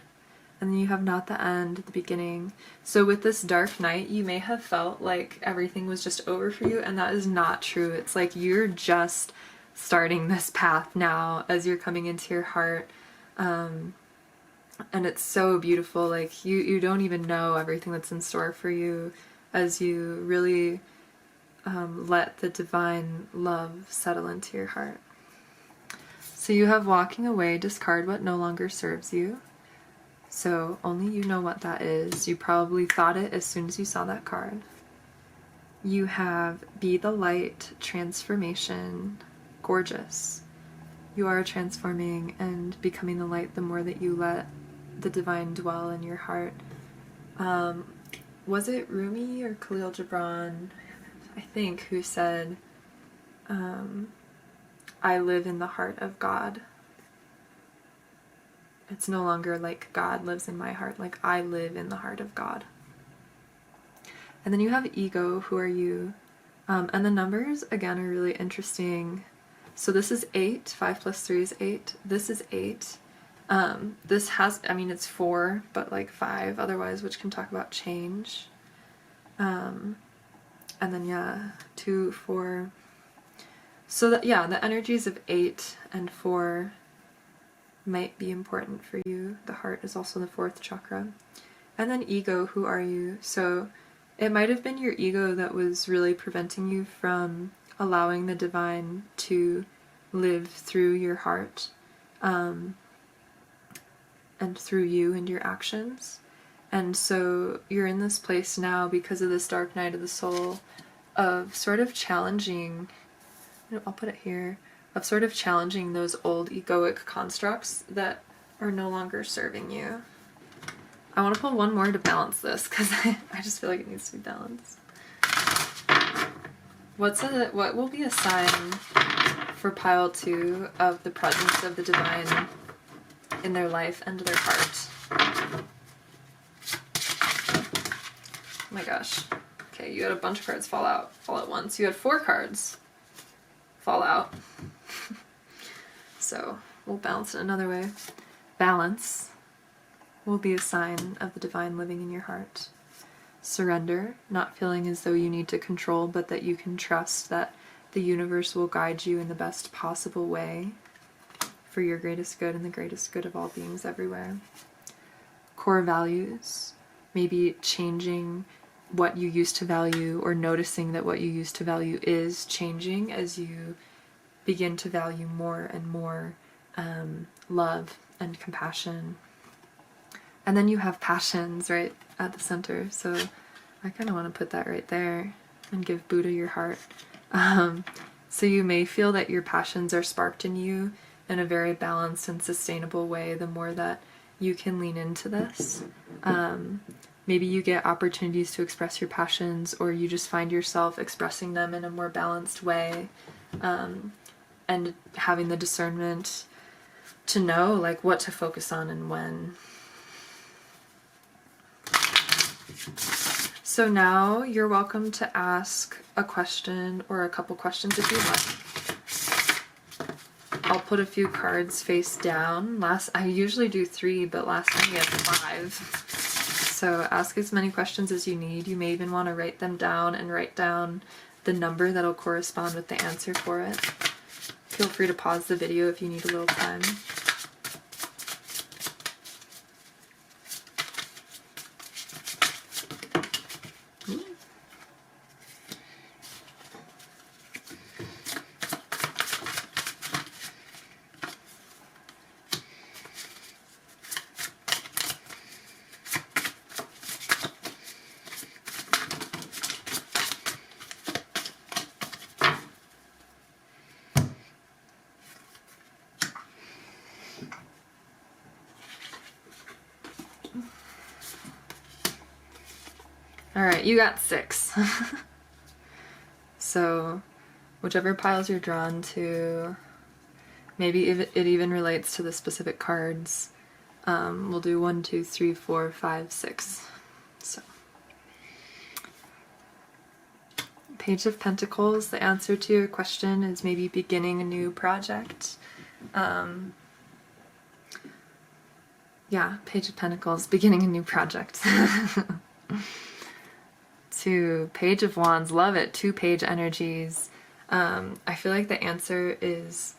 A: And then you have not the end, the beginning. So with this dark night, you may have felt like everything was just over for you, and that is not true. It's like you're just starting this path now as you're coming into your heart. And it's so beautiful. Like you don't even know everything that's in store for you as you really let the divine love settle into your heart. So you have walking away, discard what no longer serves you. So only you know what that is. You probably thought it as soon as you saw that card. You have be the light, transformation, gorgeous. You are transforming and becoming the light the more that you let the divine dwell in your heart. Was it Rumi or Khalil Gibran, I think, who said, I live in the heart of God. It's no longer like God lives in my heart, like I live in the heart of God. And then you have ego, who are you? And the numbers, again, are really interesting. So this is 8, 5 plus 3 is 8. This is 8. This has, I mean, it's 4, but like 5 otherwise, which can talk about change. And then, yeah, 2, 4. So that, yeah, the energies of 8 and 4 might be important for you. The heart is also the 4th chakra. And then ego, who are you? So it might have been your ego that was really preventing you from allowing the divine to live through your heart, and through you and your actions. And so you're in this place now because of this dark night of the soul of sort of challenging, I'll put it here, of sort of challenging those old egoic constructs that are no longer serving you. I want to pull one more to balance this because I just feel like it needs to be balanced. What will be a sign for pile 2 of the presence of the divine in their life and their heart? Oh my gosh. Okay, you had a bunch of cards fall out all at once. You had 4 cards fall out. So we'll balance it another way. Balance will be a sign of the divine living in your heart. Surrender, not feeling as though you need to control, but that you can trust that the universe will guide you in the best possible way for your greatest good and the greatest good of all beings everywhere. Core values, maybe changing what you used to value or noticing that what you used to value is changing as you begin to value more and more love and compassion. And then you have passions right at the center. So I kind of want to put that right there and give Buddha your heart. So you may feel that your passions are sparked in you in a very balanced and sustainable way the more that you can lean into this. Maybe you get opportunities to express your passions, or you just find yourself expressing them in a more balanced way, and having the discernment to know like what to focus on and when. So now you're welcome to ask a question or a couple questions if you'd like. I'll put a few cards face down. I usually do 3, but last time we had 5. So ask as many questions as you need. You may even want to write them down and write down the number that'll correspond with the answer for it. Feel free to pause the video if you need a little time. Alright, you got 6. So, whichever piles you're drawn to, maybe it even relates to the specific cards. We'll do 1, 2, 3, 4, 5, 6. So, Page of Pentacles, the answer to your question is maybe beginning a new project. Yeah, Page of Pentacles, beginning a new project. To Page of Wands, love it, 2 page energies. I feel like the answer is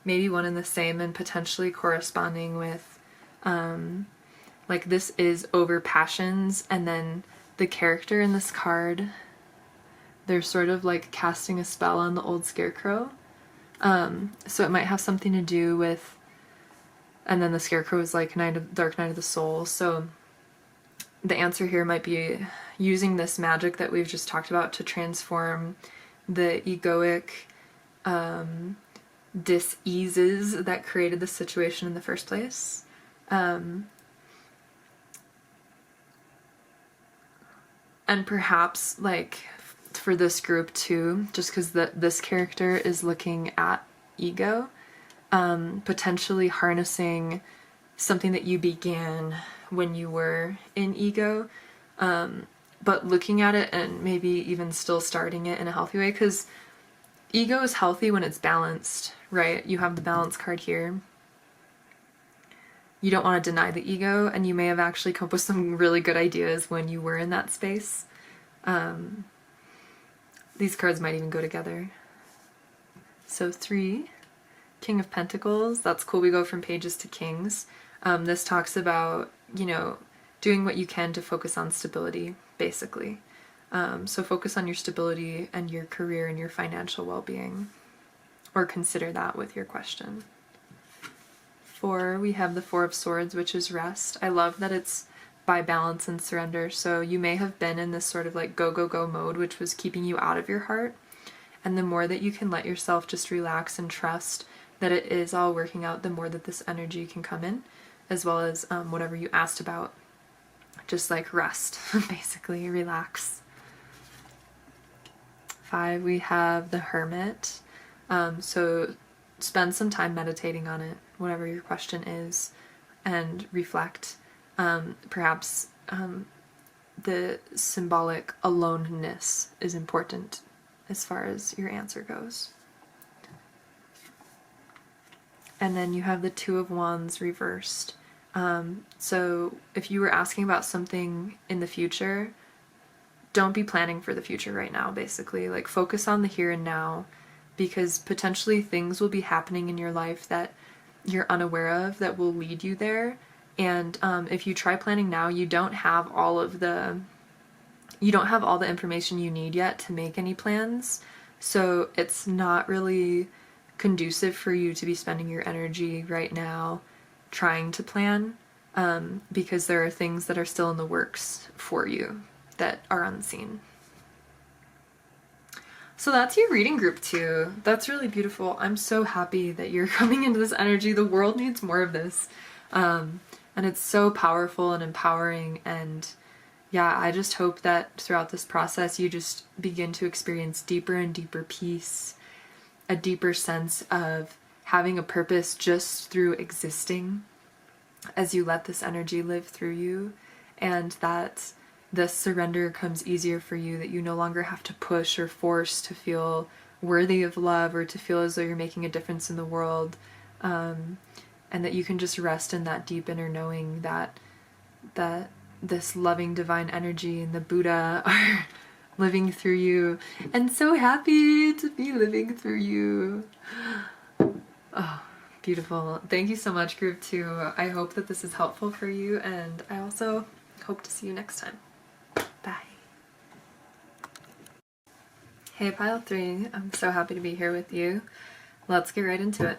A: maybe one and the same and potentially corresponding with like this is over passions, and then the character in this card, they're sort of like casting a spell on the old scarecrow. So it might have something to do with, and then the scarecrow is like dark night of the soul. So the answer here might be using this magic that we've just talked about to transform the egoic dis-eases that created the situation in the first place. And perhaps, like, for this group too, just because this character is looking at ego, potentially harnessing something that you began when you were in ego, but looking at it and maybe even still starting it in a healthy way, because ego is healthy when it's balanced, right? You have the balance card here. You don't want to deny the ego, and you may have actually come up with some really good ideas when you were in that space. These cards might even go together. So 3, King of Pentacles, that's cool. We go from pages to kings. This talks about, you know, doing what you can to focus on stability, basically. So focus on your stability and your career and your financial well-being, or consider that with your question. 4, we have the 4 of Swords, which is rest. I love that it's by balance and surrender. So you may have been in this sort of like go, go, go mode, which was keeping you out of your heart. And the more that you can let yourself just relax and trust that it is all working out, the more that this energy can come in, as well as whatever you asked about. Just like rest, basically, relax. 5, we have the Hermit. So spend some time meditating on it, whatever your question is, and reflect. Perhaps the symbolic aloneness is important as far as your answer goes. And then you have the Two of Wands reversed. So if you were asking about something in the future, don't be planning for the future right now, basically. Like, focus on the here and now, because potentially things will be happening in your life that you're unaware of that will lead you there. And if you try planning now, you don't have all the information you need yet to make any plans. So it's not really conducive for you to be spending your energy right now trying to plan, because there are things that are still in the works for you that are unseen. So that's your reading group 2. That's really beautiful. I'm so happy that you're coming into this energy. The world needs more of this. And it's so powerful and empowering. And yeah, I just hope that throughout this process, you just begin to experience deeper and deeper peace, a deeper sense of having a purpose just through existing as you let this energy live through you, and that the surrender comes easier for you, that you no longer have to push or force to feel worthy of love or to feel as though you're making a difference in the world, and that you can just rest in that deep inner knowing that this loving divine energy and the Buddha are living through you, and so happy to be living through you. Oh, beautiful. Thank you so much, group 2. I hope that this is helpful for you, and I also hope to see you next time. Bye. Hey, pile 3. I'm so happy to be here with you. Let's get right into it.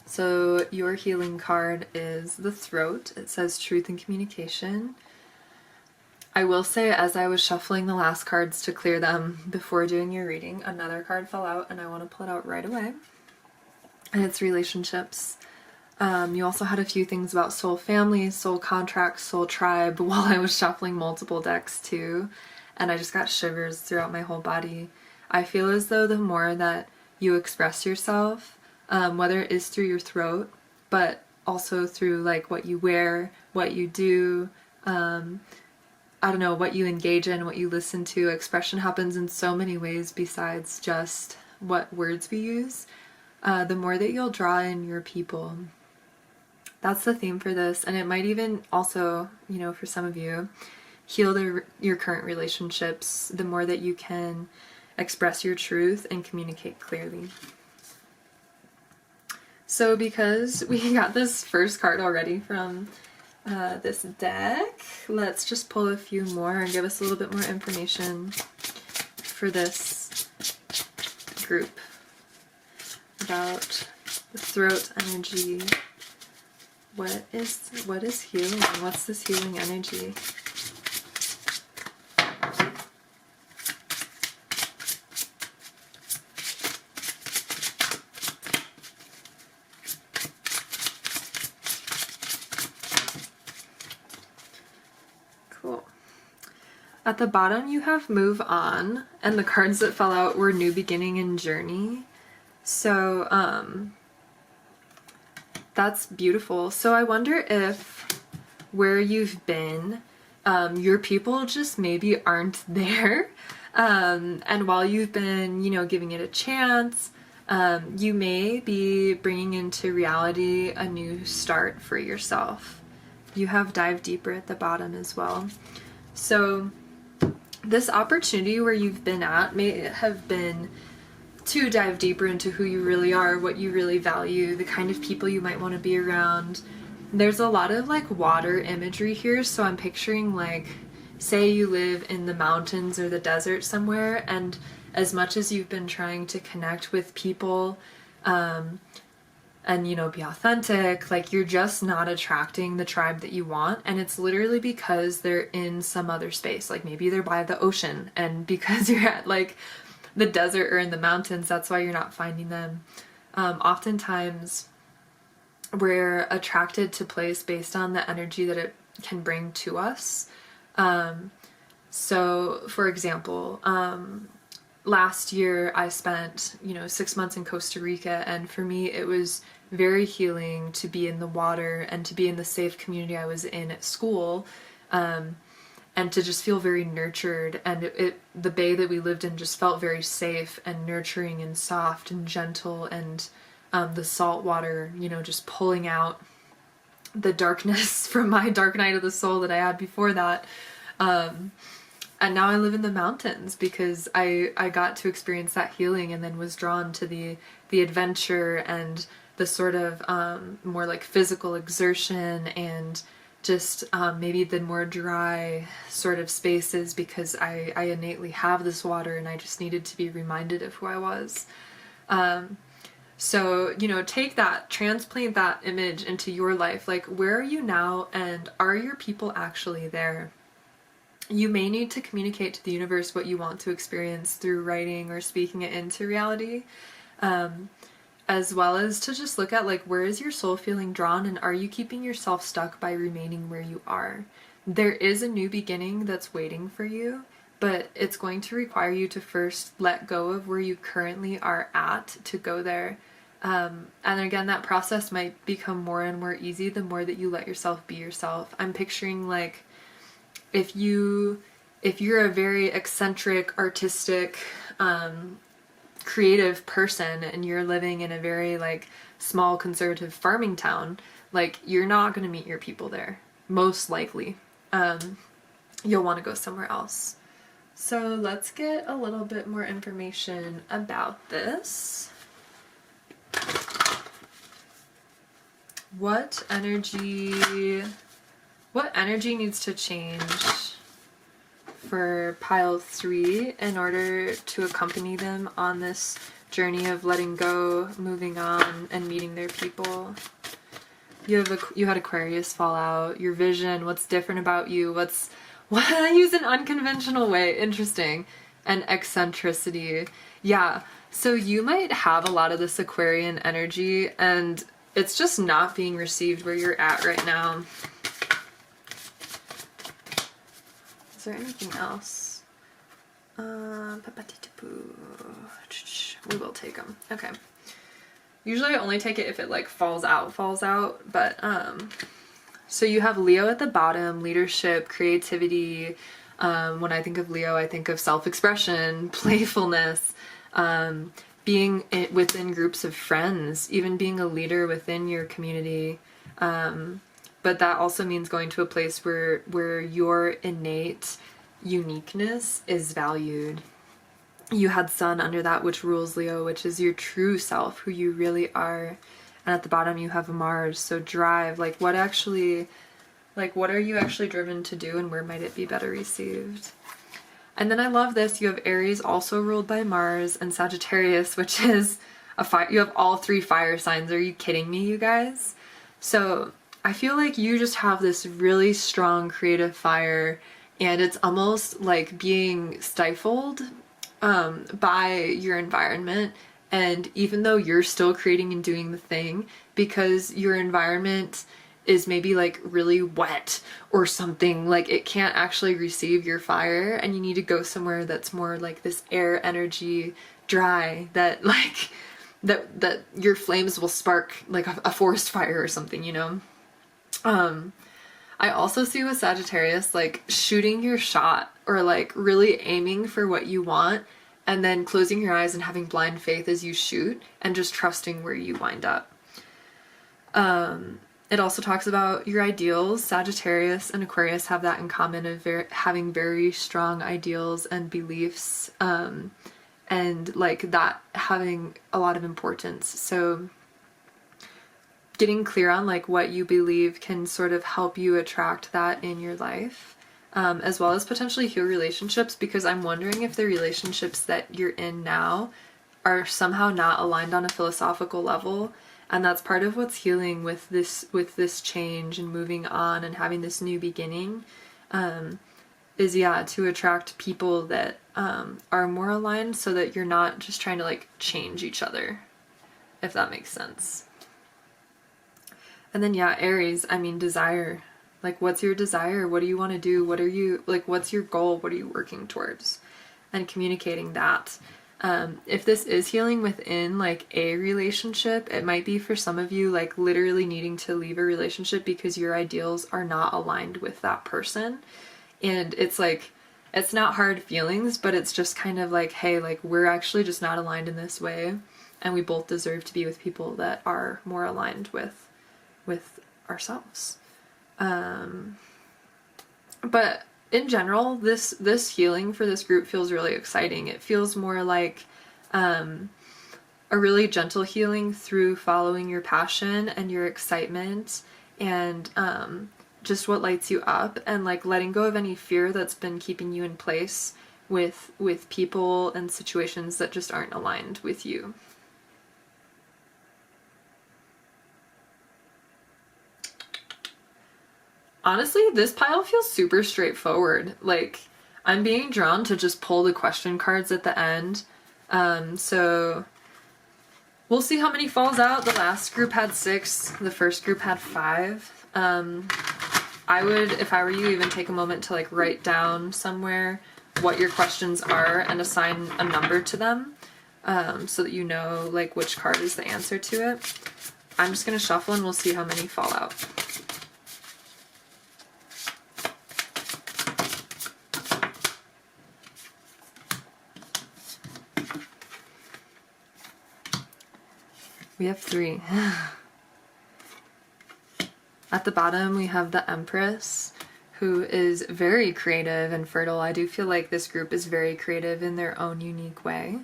A: So your healing card is the Throat. It says truth and communication. I will say, as I was shuffling the last cards to clear them before doing your reading, another card fell out, and I want to pull it out right away. And it's relationships. You also had a few things about soul family, soul contracts, soul tribe while I was shuffling multiple decks too. And I just got shivers throughout my whole body. I feel as though the more that you express yourself, whether it is through your throat, but also through like what you wear, what you do, I don't know, what you engage in, what you listen to. Expression happens in so many ways besides just what words we use. The more that you'll draw in your people. That's the theme for this, and it might even also, you know, for some of you, heal your current relationships the more that you can express your truth and communicate clearly. So because we got this first card already from this deck, let's just pull a few more and give us a little bit more information for this group about the throat energy. What is healing? What's this healing energy? Cool. At the bottom you have move on, and the cards that fell out were new beginning and journey. So, that's beautiful. So I wonder if where you've been, your people just maybe aren't there. And while you've been, you know, giving it a chance, you may be bringing into reality a new start for yourself. You have dive deeper at the bottom as well. So this opportunity where you've been at may have been to dive deeper into who you really are, what you really value, the kind of people you might want to be around. There's a lot of like water imagery here, so I'm picturing like, say you live in the mountains or the desert somewhere, and as much as you've been trying to connect with people and, you know, be authentic, like you're just not attracting the tribe that you want, and it's literally because they're in some other space. Like maybe they're by the ocean, and because you're at like the desert or in the mountains, that's why you're not finding them. Oftentimes we're attracted to place based on the energy that it can bring to us. So for example, last year I spent, 6 months in Costa Rica, and for me it was very healing to be in the water and to be in the safe community I was in at school, and to just feel very nurtured, and the bay that we lived in just felt very safe and nurturing and soft and gentle, and the salt water, you know, just pulling out the darkness from my dark night of the soul that I had before that. And now I live in the mountains because I got to experience that healing, and then was drawn to the adventure and the sort of more like physical exertion, and just maybe the more dry sort of spaces, because I innately have this water, and I just needed to be reminded of who I was. So, you know, take that, transplant that image into your life. Like, where are you now, and are your people actually there? You may need to communicate to the universe what you want to experience through writing or speaking it into reality, as well as to just look at, like, where is your soul feeling drawn, and are you keeping yourself stuck by remaining where you are? There is a new beginning that's waiting for you, but it's going to require you to first let go of where you currently are at to go there. And again, that process might become more and more easy the more that you let yourself be yourself. I'm picturing, like, if you're a very eccentric, artistic, creative person, and you're living in a very, like, small conservative farming town, like, you're not going to meet your people there, most likely. You'll want to go somewhere else. So let's get a little bit more information about this. What energy needs to change for pile 3 in order to accompany them on this journey of letting go, moving on, and meeting their people? You had Aquarius fall out. Your vision, what's different about you, what I use an unconventional way, interesting, and eccentricity. Yeah, so you might have a lot of this Aquarian energy, and it's just not being received where you're at right now. Is there anything else? We will take them. Okay. Usually I only take it if it, like, falls out, but so you have Leo at the bottom, leadership, creativity. When I think of Leo, I think of self-expression, playfulness, being within groups of friends, even being a leader within your community. But that also means going to a place where your innate uniqueness is valued. You had Sun under that, which rules Leo, which is your true self, who you really are. And at the bottom you have Mars, so drive. Like, what are you actually driven to do, and where might it be better received? And then I love this, you have Aries also ruled by Mars, and Sagittarius, which is a fire. You have all 3 fire signs. Are you kidding me, you guys? So I feel like you just have this really strong creative fire, and it's almost like being stifled by your environment. And even though you're still creating and doing the thing, because your environment is maybe, like, really wet or something, like, it can't actually receive your fire, and you need to go somewhere that's more like this air energy, dry, that, like, that your flames will spark, like a forest fire or something, you know? I also see with Sagittarius, like, shooting your shot, or, like, really aiming for what you want, and then closing your eyes and having blind faith as you shoot, and just trusting where you wind up. It also talks about your ideals. Sagittarius and Aquarius have that in common, of having very strong ideals and beliefs, and, like, that having a lot of importance. So getting clear on, like, what you believe can sort of help you attract that in your life, as well as potentially heal relationships, because I'm wondering if the relationships that you're in now are somehow not aligned on a philosophical level. And that's part of what's healing with this change and moving on and having this new beginning, is to attract people that are more aligned, so that you're not just trying to, like, change each other, if that makes sense. And then Aries, I mean, desire. Like, what's your desire? What do you want to do? What are you, like, what's your goal? What are you working towards? And communicating that. If this is healing within, like, a relationship, it might be for some of you, like, literally needing to leave a relationship because your ideals are not aligned with that person. And it's like, it's not hard feelings, but it's just kind of like, hey, like, we're actually just not aligned in this way. and we both deserve to be with people that are more aligned with ourselves. But in general, this healing for this group feels really exciting. It feels more like a really gentle healing through following your passion and your excitement, and just what lights you up, and like letting go of any fear that's been keeping you in place with people and situations that just aren't aligned with you. Honestly, this pile feels super straightforward. Like, I'm being drawn to just pull the question cards at the end. So we'll see how many falls out. The last group had 6. The first group had 5. I would, if I were you, even take a moment to like write down somewhere what your questions are and assign a number to them, so that you know like which card is the answer to it. I'm just gonna shuffle and we'll see how many fall out. We have 3. At the bottom we have the Empress, who is very creative and fertile. I do feel like this group is very creative in their own unique way.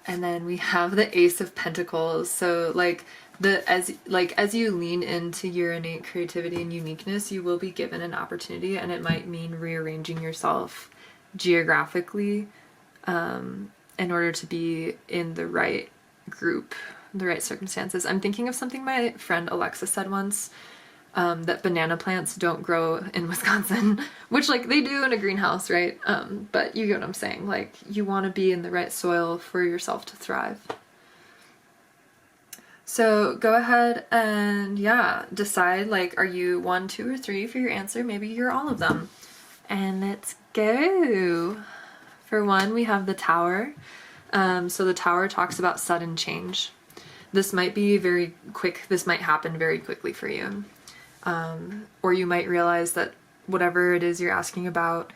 A: And then we have the Ace of Pentacles. So like as you lean into your innate creativity and uniqueness, you will be given an opportunity, and it might mean rearranging yourself geographically in order to be in the right group, the right circumstances. I'm thinking of something my friend Alexa said once, that banana plants don't grow in Wisconsin, which like they do in a greenhouse, right? But you get what I'm saying. Like, you want to be in the right soil for yourself to thrive. So go ahead and decide, like, are you 1, 2, or 3 for your answer? Maybe you're all of them. And let's go. For 1, we have the Tower. So the Tower talks about sudden change. This might be very quick. This might happen very quickly for you. Or you might realize that whatever it is you're asking about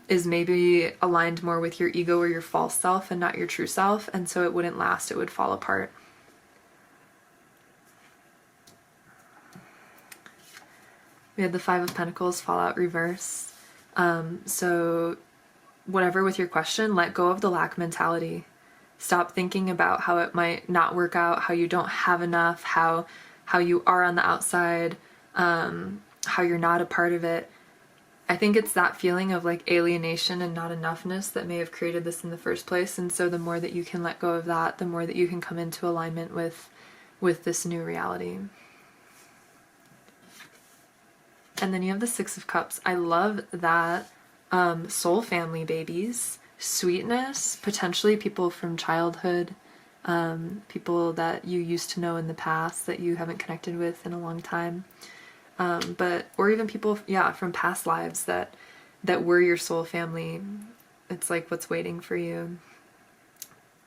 A: is maybe aligned more with your ego or your false self and not your true self, and so it wouldn't last, it would fall apart. We had the 5 of Pentacles fall out reverse. So whatever with your question, let go of the lack mentality. Stop thinking about how it might not work out, how you don't have enough, how you are on the outside, how you're not a part of it. I think it's that feeling of like alienation and not enoughness that may have created this in the first place. And so the more that you can let go of that, the more that you can come into alignment with this new reality. And then you have the 6 of Cups. I love that. Soul family babies, sweetness, potentially people from childhood, people that you used to know in the past that you haven't connected with in a long time, or even people, from past lives that were your soul family. It's like what's waiting for you.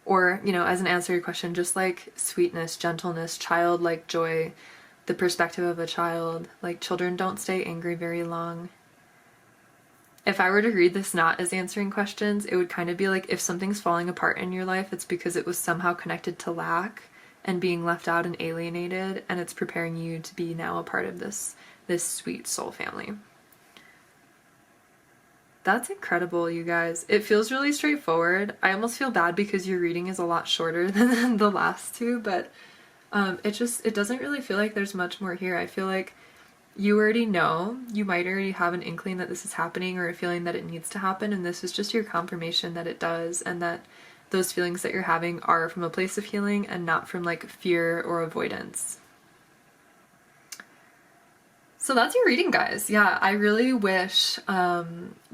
A: Or, as an answer to your question, just like sweetness, gentleness, childlike joy, the perspective of a child. Like, children don't stay angry very long. If I were to read this not as answering questions, it would kind of be like, if something's falling apart in your life, it's because it was somehow connected to lack and being left out and alienated, and it's preparing you to be now a part of this sweet soul family. That's incredible, you guys. It feels really straightforward. I almost feel bad because your reading is a lot shorter than the last 2, but it doesn't really feel like there's much more here. I feel like you already know, you might already have an inkling that this is happening or a feeling that it needs to happen, and this is just your confirmation that it does, and that those feelings that you're having are from a place of healing and not from like fear or avoidance. So that's your reading, guys. Yeah, I really wish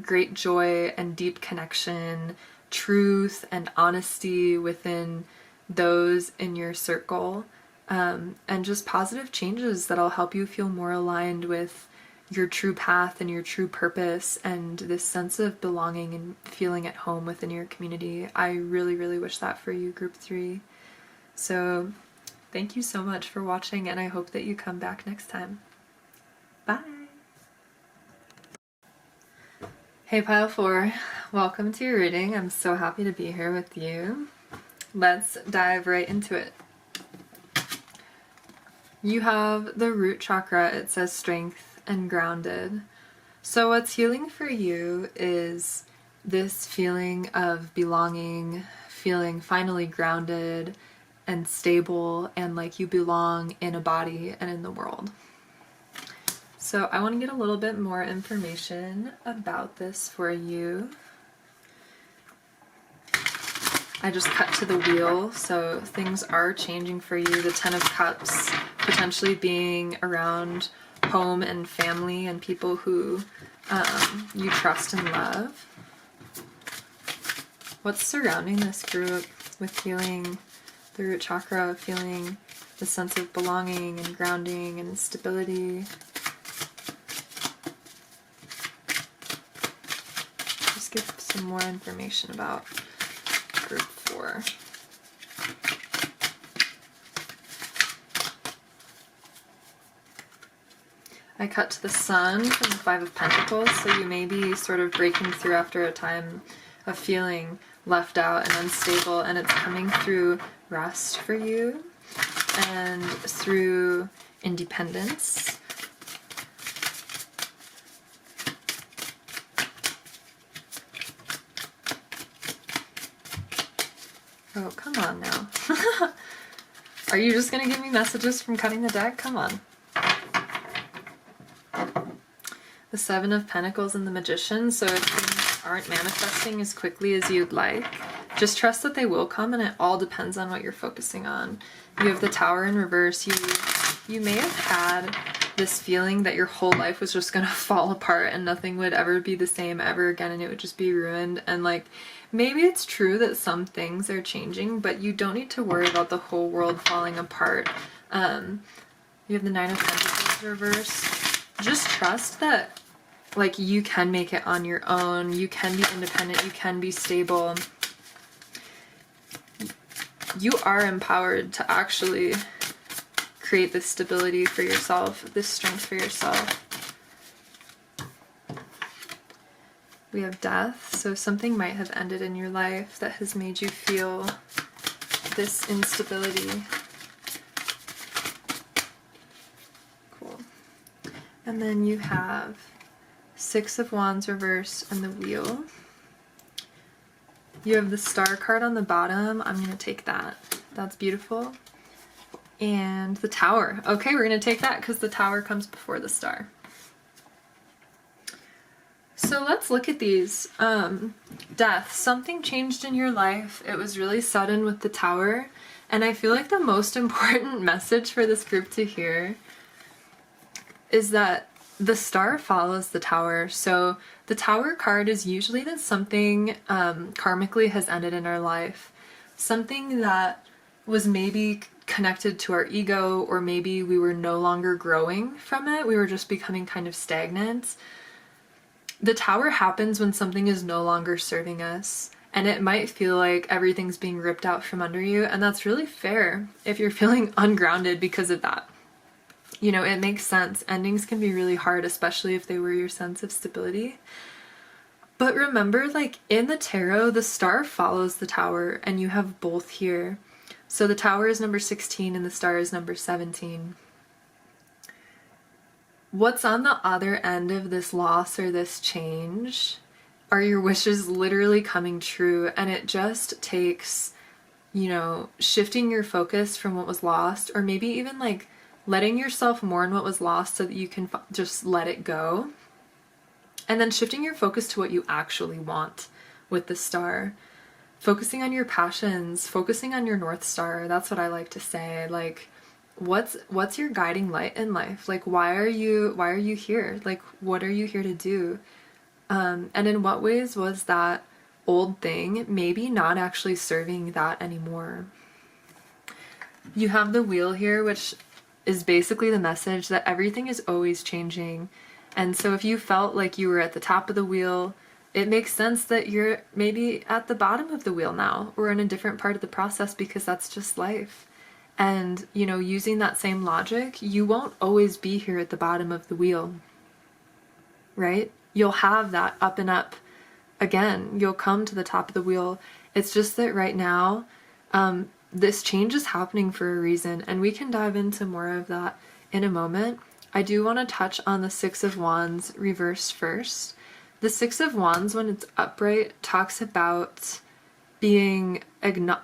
A: great joy and deep connection, truth and honesty within those in your circle. And just positive changes that'll help you feel more aligned with your true path and your true purpose and this sense of belonging and feeling at home within your community. I really, really wish that for you, Group 3. So thank you so much for watching, and I hope that you come back next time. Bye! Hey Pile 4, welcome to your reading. I'm so happy to be here with you. let's dive right into it. You have the root chakra. It says strength and grounded. So what's healing for you is this feeling of belonging, feeling finally grounded and stable and like you belong in a body and in the world. So I want to get a little bit more information about this for you. I just cut to the wheel, so things are changing for you. The Ten of Cups potentially being around home and family and people who you trust and love. What's surrounding this group with healing the root chakra, feeling the sense of belonging and grounding and stability? Just give some more information about group 4. I cut to the Sun from the Five of Pentacles, so you may be sort of breaking through after a time of feeling left out and unstable, and it's coming through rest for you and through independence. Oh, come on now. Are you just going to give me messages from cutting the deck? Come on. The Seven of Pentacles and the Magician. So if things aren't manifesting as quickly as you'd like, just trust that they will come, and it all depends on what you're focusing on. You have the Tower in reverse. You may have had this feeling that your whole life was just going to fall apart and nothing would ever be the same ever again and it would just be ruined. And like, maybe it's true that some things are changing, but you don't need to worry about the whole world falling apart. You have the Nine of Pentacles reverse. Just trust that like you can make it on your own, you can be independent, you can be stable. You are empowered to actually create this stability for yourself, this strength for yourself. We have death, so something might have ended in your life that has made you feel this instability. Cool. And then you have Six of Wands reverse and the Wheel. You have the Star card on the bottom. I'm going to take that. That's beautiful. And the Tower. Okay, we're going to take that because the Tower comes before the Star. So let's look at these. Death. Something changed in your life. It was really sudden with the Tower. And I feel like the most important message for this group to hear is that the Star follows the Tower. So the Tower card is usually that something karmically has ended in our life. Something that was maybe connected to our ego, or maybe we were no longer growing from it. We were just becoming kind of stagnant. The Tower happens when something is no longer serving us, and it might feel like everything's being ripped out from under you, and that's really fair if you're feeling ungrounded because of that. You know, it makes sense. Endings can be really hard, especially if they were your sense of stability. But remember, like in the tarot, the Star follows the Tower, and you have both here. So the Tower is number 16 and the Star is number 17. What's on the other end of this loss or this change are your wishes literally coming true, and it just takes, you know, shifting your focus from what was lost, or maybe even like letting yourself mourn what was lost so that you can just let it go. And then shifting your focus to what you actually want with the Star. Focusing on your passions, focusing on your North Star. That's what I like to say. Like, what's your guiding light in life? Like, why are you here? Like, what are you here to do? And in what ways was that old thing maybe not actually serving that anymore? You have the Wheel here, which is basically the message that everything is always changing. And so if you felt like you were at the top of the wheel, it makes sense that you're maybe at the bottom of the wheel now, or in a different part of the process, because that's just life. And, you know, using that same logic, you won't always be here at the bottom of the wheel, right? You'll have that up and up again. You'll come to the top of the wheel. It's just that right now, This change is happening for a reason, and we can dive into more of that in a moment. I do want to touch on the Six of Wands reversed first. The Six of Wands, when it's upright, talks about being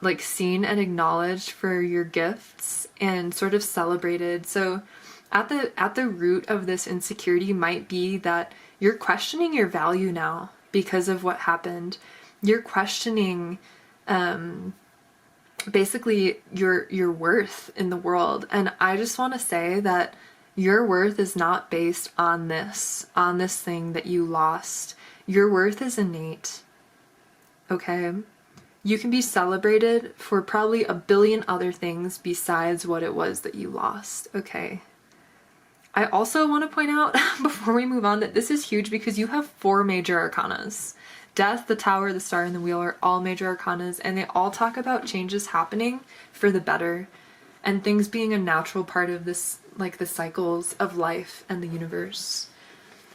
A: like seen and acknowledged for your gifts and sort of celebrated. So at the root of this insecurity might be that you're questioning your value now because of what happened. You're questioning basically your worth in the world. And I just want to say that your worth is not based on this thing that you lost. Your worth is innate. Okay? You can be celebrated for probably a billion other things besides what it was that you lost. Okay? I also want to point out before we move on that this is huge because you have 4 major arcanas. Death, the Tower, the Star, and the Wheel are all major arcanas, and they all talk about changes happening for the better and things being a natural part of this, like the cycles of life and the universe.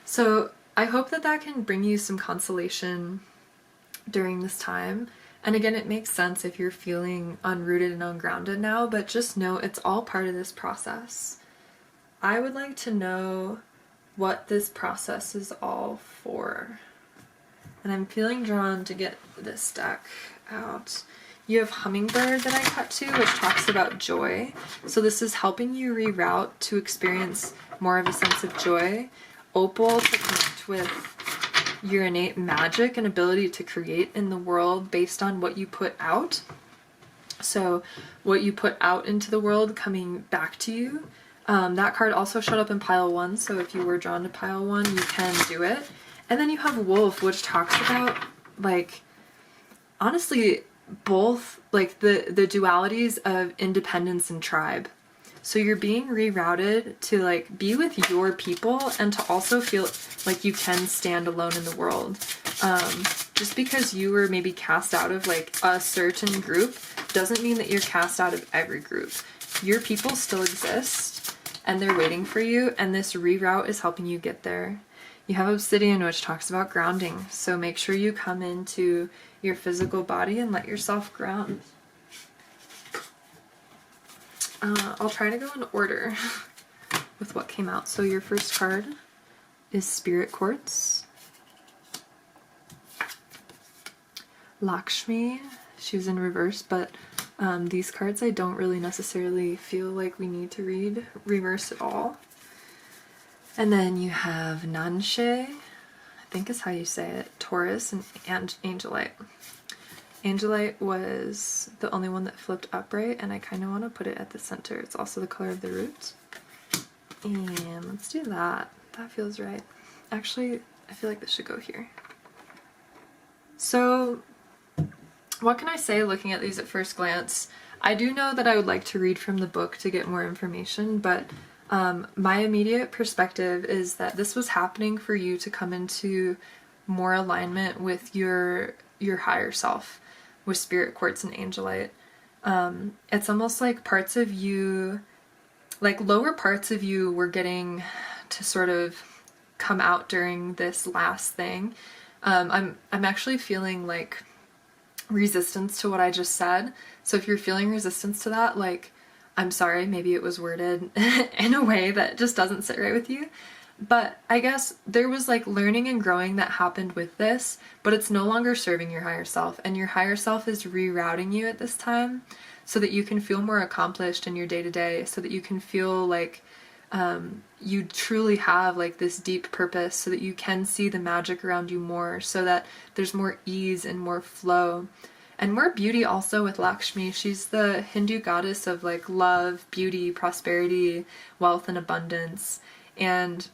A: So I hope that that can bring you some consolation during this time. And again, it makes sense if you're feeling unrooted and ungrounded now, but just know it's all part of this process. I would like to know what this process is all for. And I'm feeling drawn to get this deck out. You have Hummingbird that I cut to, which talks about joy. So this is helping you reroute to experience more of a sense of joy. Opal to connect with your innate magic and ability to create in the world based on what you put out. So what you put out into the world coming back to you. That card also showed up in pile 1, so if you were drawn to pile 1, you can do it. And then you have Wolf, which talks about, like, honestly, both, like, the dualities of independence and tribe. So you're being rerouted to, like, be with your people and to also feel like you can stand alone in the world. Just because you were maybe cast out of, like, a certain group doesn't mean that you're cast out of every group. Your people still exist, and they're waiting for you, and this reroute is helping you get there. You have Obsidian, which talks about grounding, so make sure you come into your physical body and let yourself ground. I'll try to go in order with what came out. So your first card is Spirit Quartz. Lakshmi, she was in reverse, but these cards I don't really necessarily feel like we need to read reverse at all. And then you have Nanshe, I think is how you say it, Taurus, and Angelite. Angelite was the only one that flipped upright, and I kind of want to put it at the center. It's also the color of the root. And let's do that. That feels right. Actually, I feel like this should go here. So, what can I say looking at these at first glance? I do know that I would like to read from the book to get more information, but my immediate perspective is that this was happening for you to come into more alignment with your higher self, with Spirit Quartz and Angelite. It's almost like parts of you, like lower parts of you were getting to sort of come out during this last thing. I'm actually feeling like resistance to what I just said. So if you're feeling resistance to that, like, I'm sorry, maybe it was worded in a way that just doesn't sit right with you. But I guess there was like learning and growing that happened with this, but it's no longer serving your higher self, and your higher self is rerouting you at this time so that you can feel more accomplished in your day-to-day, so that you can feel like you truly have like this deep purpose, so that you can see the magic around you more, so that there's more ease and more flow. And more beauty also with Lakshmi. She's the Hindu goddess of like love, beauty, prosperity, wealth, and abundance. And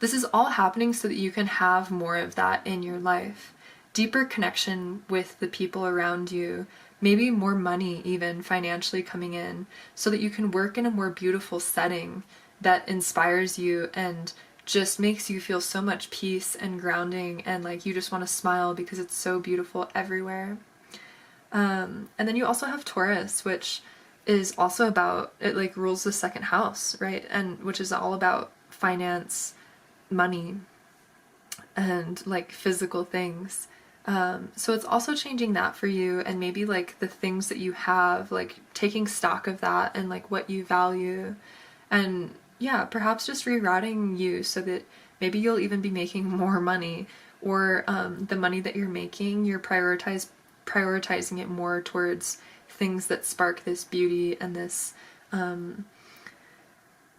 A: this is all happening so that you can have more of that in your life. Deeper connection with the people around you, maybe more money even financially coming in, so that you can work in a more beautiful setting that inspires you and just makes you feel so much peace and grounding, and like you just want to smile because it's so beautiful everywhere. And then you also have Taurus, which is also about, it like rules the second house, right? And which is all about finance, money, and like physical things. So it's also changing that for you, and maybe like the things that you have, like taking stock of that and like what you value, and yeah, perhaps just rerouting you so that maybe you'll even be making more money, or the money that you're making, you're prioritizing it more towards things that spark this beauty and this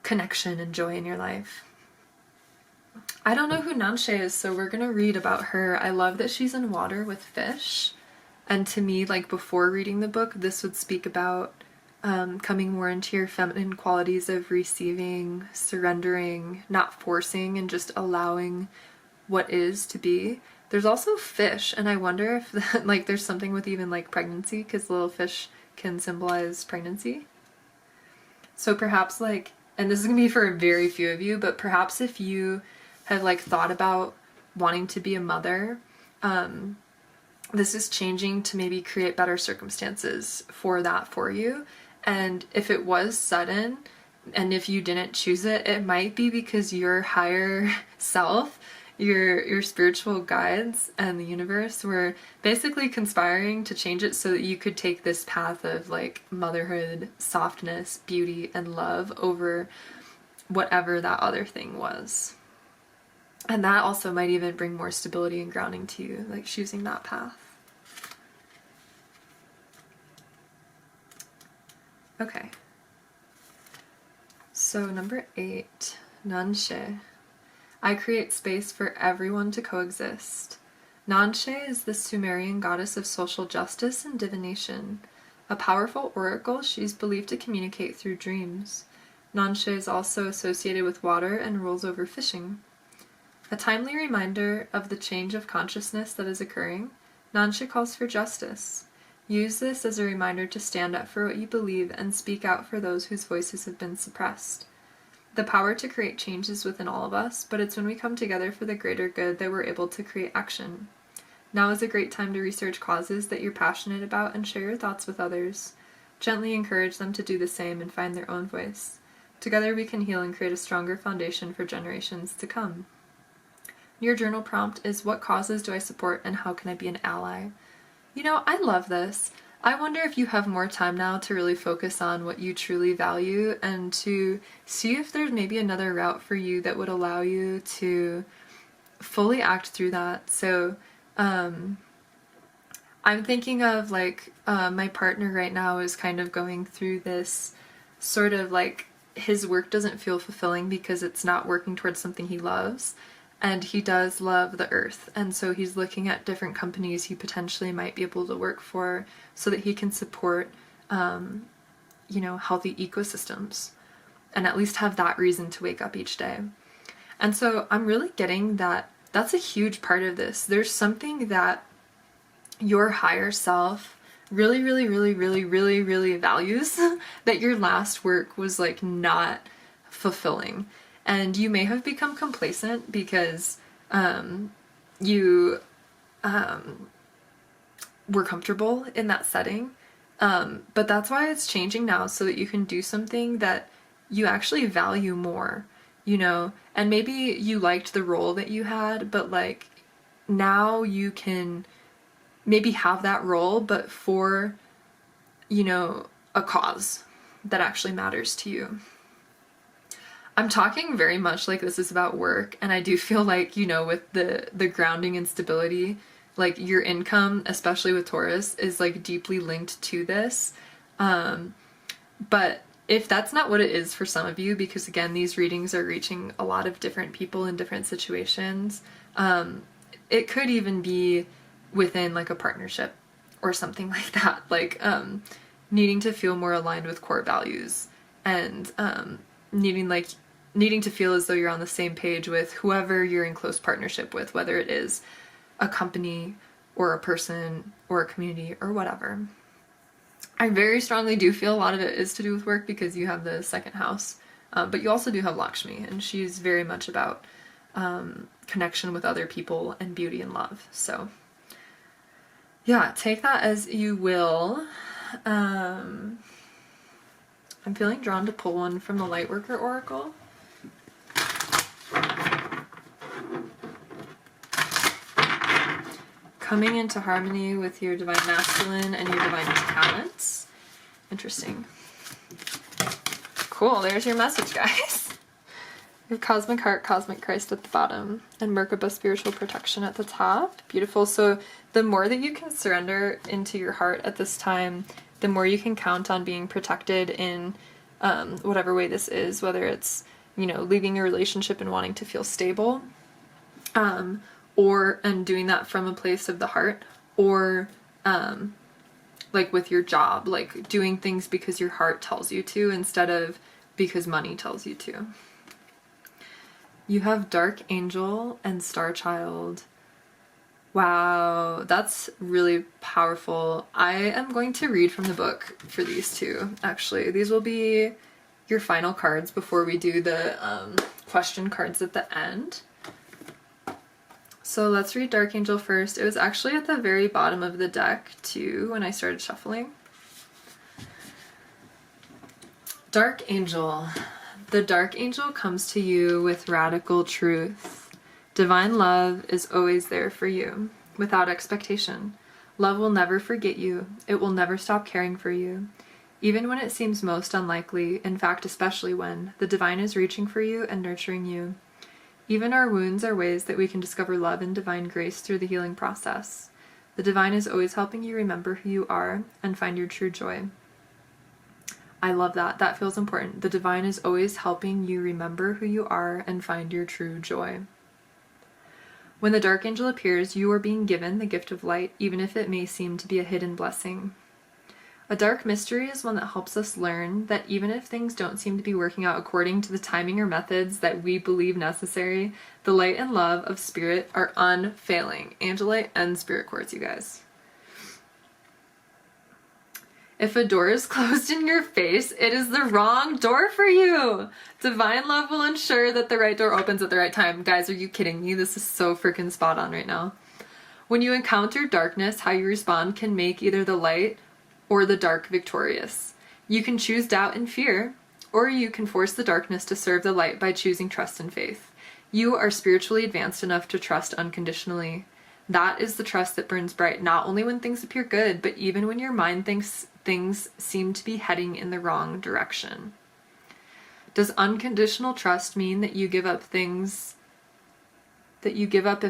A: connection and joy in your life. I don't know who Nanshe is, so we're gonna read about her. I love that she's in water with fish. And to me, like before reading the book, this would speak about coming more into your feminine qualities of receiving, surrendering, not forcing, and just allowing what is to be. There's also fish, and I wonder if that, like there's something with even like pregnancy, because little fish can symbolize pregnancy. So perhaps like, and this is gonna be for a very few of you, but perhaps if you have like thought about wanting to be a mother, this is changing to maybe create better circumstances for that for you. And if it was sudden, and if you didn't choose it, it might be because your higher self, your spiritual guides and the universe were basically conspiring to change it so that you could take this path of like motherhood, softness, beauty, and love over whatever that other thing was. And that also might even bring more stability and grounding to you, like choosing that path. Okay. So number 8, Nanshe. I create space for everyone to coexist. Nanshe is the Sumerian goddess of social justice and divination. A powerful oracle, she's believed to communicate through dreams. Nanshe is also associated with water and rules over fishing. A timely reminder of the change of consciousness that is occurring, Nanshe calls for justice. Use this as a reminder to stand up for what you believe and speak out for those whose voices have been suppressed. The power to create change is within all of us, but it's when we come together for the greater good that we're able to create action. Now is a great time to research causes that you're passionate about and share your thoughts with others. Gently encourage them to do the same and find their own voice. Together we can heal and create a stronger foundation for generations to come. Your journal prompt is, what causes do I support and how can I be an ally? You know, I love this. I wonder if you have more time now to really focus on what you truly value and to see if there's maybe another route for you that would allow you to fully act through that. So I'm thinking of like my partner right now is kind of going through this sort of like his work doesn't feel fulfilling because it's not working towards something he loves. And he does love the earth, and so he's looking at different companies he potentially might be able to work for so that he can support, you know, healthy ecosystems and at least have that reason to wake up each day. And so I'm really getting that that's a huge part of this. There's something that your higher self really, really, really, really, really, really values that your last work was like not fulfilling. And you may have become complacent because you were comfortable in that setting. But that's why it's changing now, so that you can do something that you actually value more, you know? And maybe you liked the role that you had, but like now you can maybe have that role, but for, you know, a cause that actually matters to you. I'm talking very much like this is about work, and I do feel like, you know, with the grounding and stability, like your income, especially with Taurus, is like deeply linked to this. But if that's not what it is for some of you, because again, these readings are reaching a lot of different people in different situations, it could even be within like a partnership or something like that, like needing to feel more aligned with core values and needing to feel as though you're on the same page with whoever you're in close partnership with, whether it is a company or a person or a community or whatever. I very strongly do feel a lot of it is to do with work because you have the second house, but you also do have Lakshmi, and she's very much about connection with other people and beauty and love. So yeah, take that as you will. I'm feeling drawn to pull one from the Lightworker Oracle. coming into harmony with your divine masculine and your divine talents. Interesting. Cool, there's your message, guys. Your cosmic heart, cosmic Christ at the bottom, and Merkaba spiritual protection at the top. Beautiful. So the more that you can surrender into your heart at this time, the more you can count on being protected in whatever way this is, whether it's, you know, leaving your relationship and wanting to feel stable, and doing that from a place of the heart, or like with your job, like doing things because your heart tells you to instead of because money tells you to. You have Dark Angel and Star Child. Wow, that's really powerful. I am going to read from the book for these two, actually. These will be your final cards before we do the question cards at the end. So let's read Dark Angel first. It was actually at the very bottom of the deck, too, when I started shuffling. Dark Angel. The Dark Angel comes to you with radical truth. Divine love is always there for you, without expectation. Love will never forget you. It will never stop caring for you. Even when it seems most unlikely, in fact, especially when, the divine is reaching for you and nurturing you. Even our wounds are ways that we can discover love and divine grace through the healing process. The divine is always helping you remember who you are and find your true joy. I love that. That feels important. The divine is always helping you remember who you are and find your true joy. When the Dark Angel appears, you are being given the gift of light, even if it may seem to be a hidden blessing. A dark mystery is one that helps us learn that even if things don't seem to be working out according to the timing or methods that we believe necessary, the light and love of spirit are unfailing. Angelite and spirit quartz, you guys. If a door is closed in your face, it is the wrong door for you. Divine love will ensure that the right door opens at the right time. Guys, are you kidding me? This is so freaking spot on right now. When you encounter darkness, how you respond can make either the light or the dark victorious. You can choose doubt and fear, or you can force the darkness to serve the light by choosing trust and faith. You are spiritually advanced enough to trust unconditionally. That is the trust that burns bright, not only when things appear good, but even when your mind thinks things seem to be heading in the wrong direction. Does unconditional trust mean that you give up if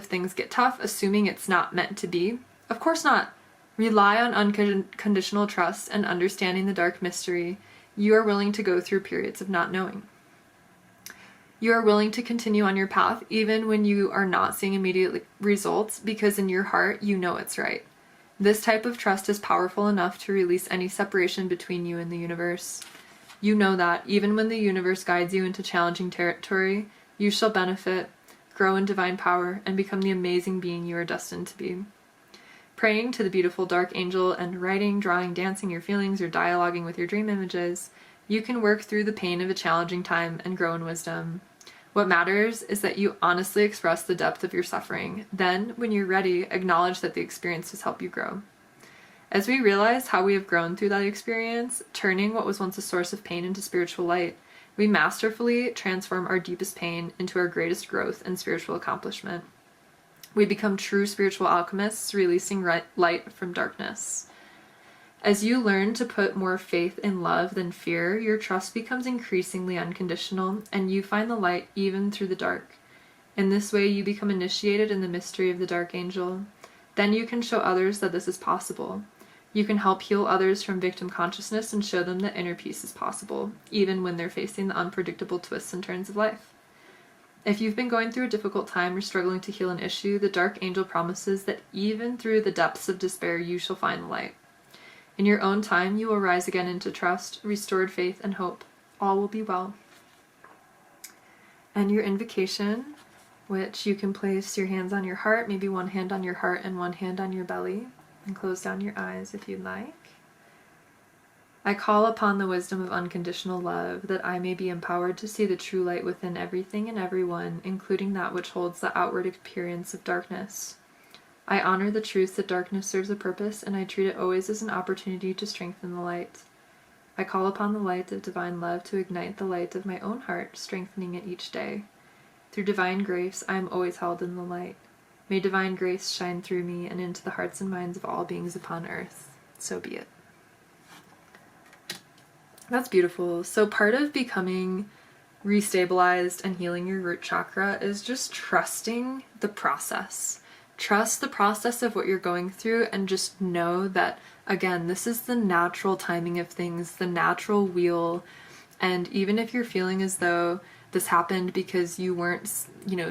A: things get tough, assuming it's not meant to be? Of course not. Rely on unconditional trust and understanding the dark mystery. You are willing to go through periods of not knowing. You are willing to continue on your path even when you are not seeing immediate results, because in your heart you know it's right. This type of trust is powerful enough to release any separation between you and the universe. You know that, even when the universe guides you into challenging territory, you shall benefit, grow in divine power, and become the amazing being you are destined to be. Praying to the beautiful Dark Angel and writing, drawing, dancing your feelings, or dialoguing with your dream images, you can work through the pain of a challenging time and grow in wisdom. What matters is that you honestly express the depth of your suffering. Then, when you're ready, acknowledge that the experience has helped you grow. As we realize how we have grown through that experience, turning what was once a source of pain into spiritual light, we masterfully transform our deepest pain into our greatest growth and spiritual accomplishment. We become true spiritual alchemists, releasing light from darkness. As you learn to put more faith in love than fear, your trust becomes increasingly unconditional, and you find the light even through the dark. In this way, you become initiated in the mystery of the Dark Angel. Then you can show others that this is possible. You can help heal others from victim consciousness and show them that inner peace is possible, even when they're facing the unpredictable twists and turns of life. If you've been going through a difficult time or struggling to heal an issue, the Dark Angel promises that even through the depths of despair, you shall find the light. In your own time, you will rise again into trust, restored faith, and hope. All will be well. And your invocation, which you can place your hands on your heart, maybe one hand on your heart and one hand on your belly, and close down your eyes if you'd like. I call upon the wisdom of unconditional love, that I may be empowered to see the true light within everything and everyone, including that which holds the outward appearance of darkness. I honor the truth that darkness serves a purpose, and I treat it always as an opportunity to strengthen the light. I call upon the light of divine love to ignite the light of my own heart, strengthening it each day. Through divine grace, I am always held in the light. May divine grace shine through me and into the hearts and minds of all beings upon earth. So be it. That's beautiful. So part of becoming restabilized and healing your root chakra is just trusting the process. Trust the process of what you're going through, and just know that, again, this is the natural timing of things, the natural wheel. And even if you're feeling as though this happened because you weren't,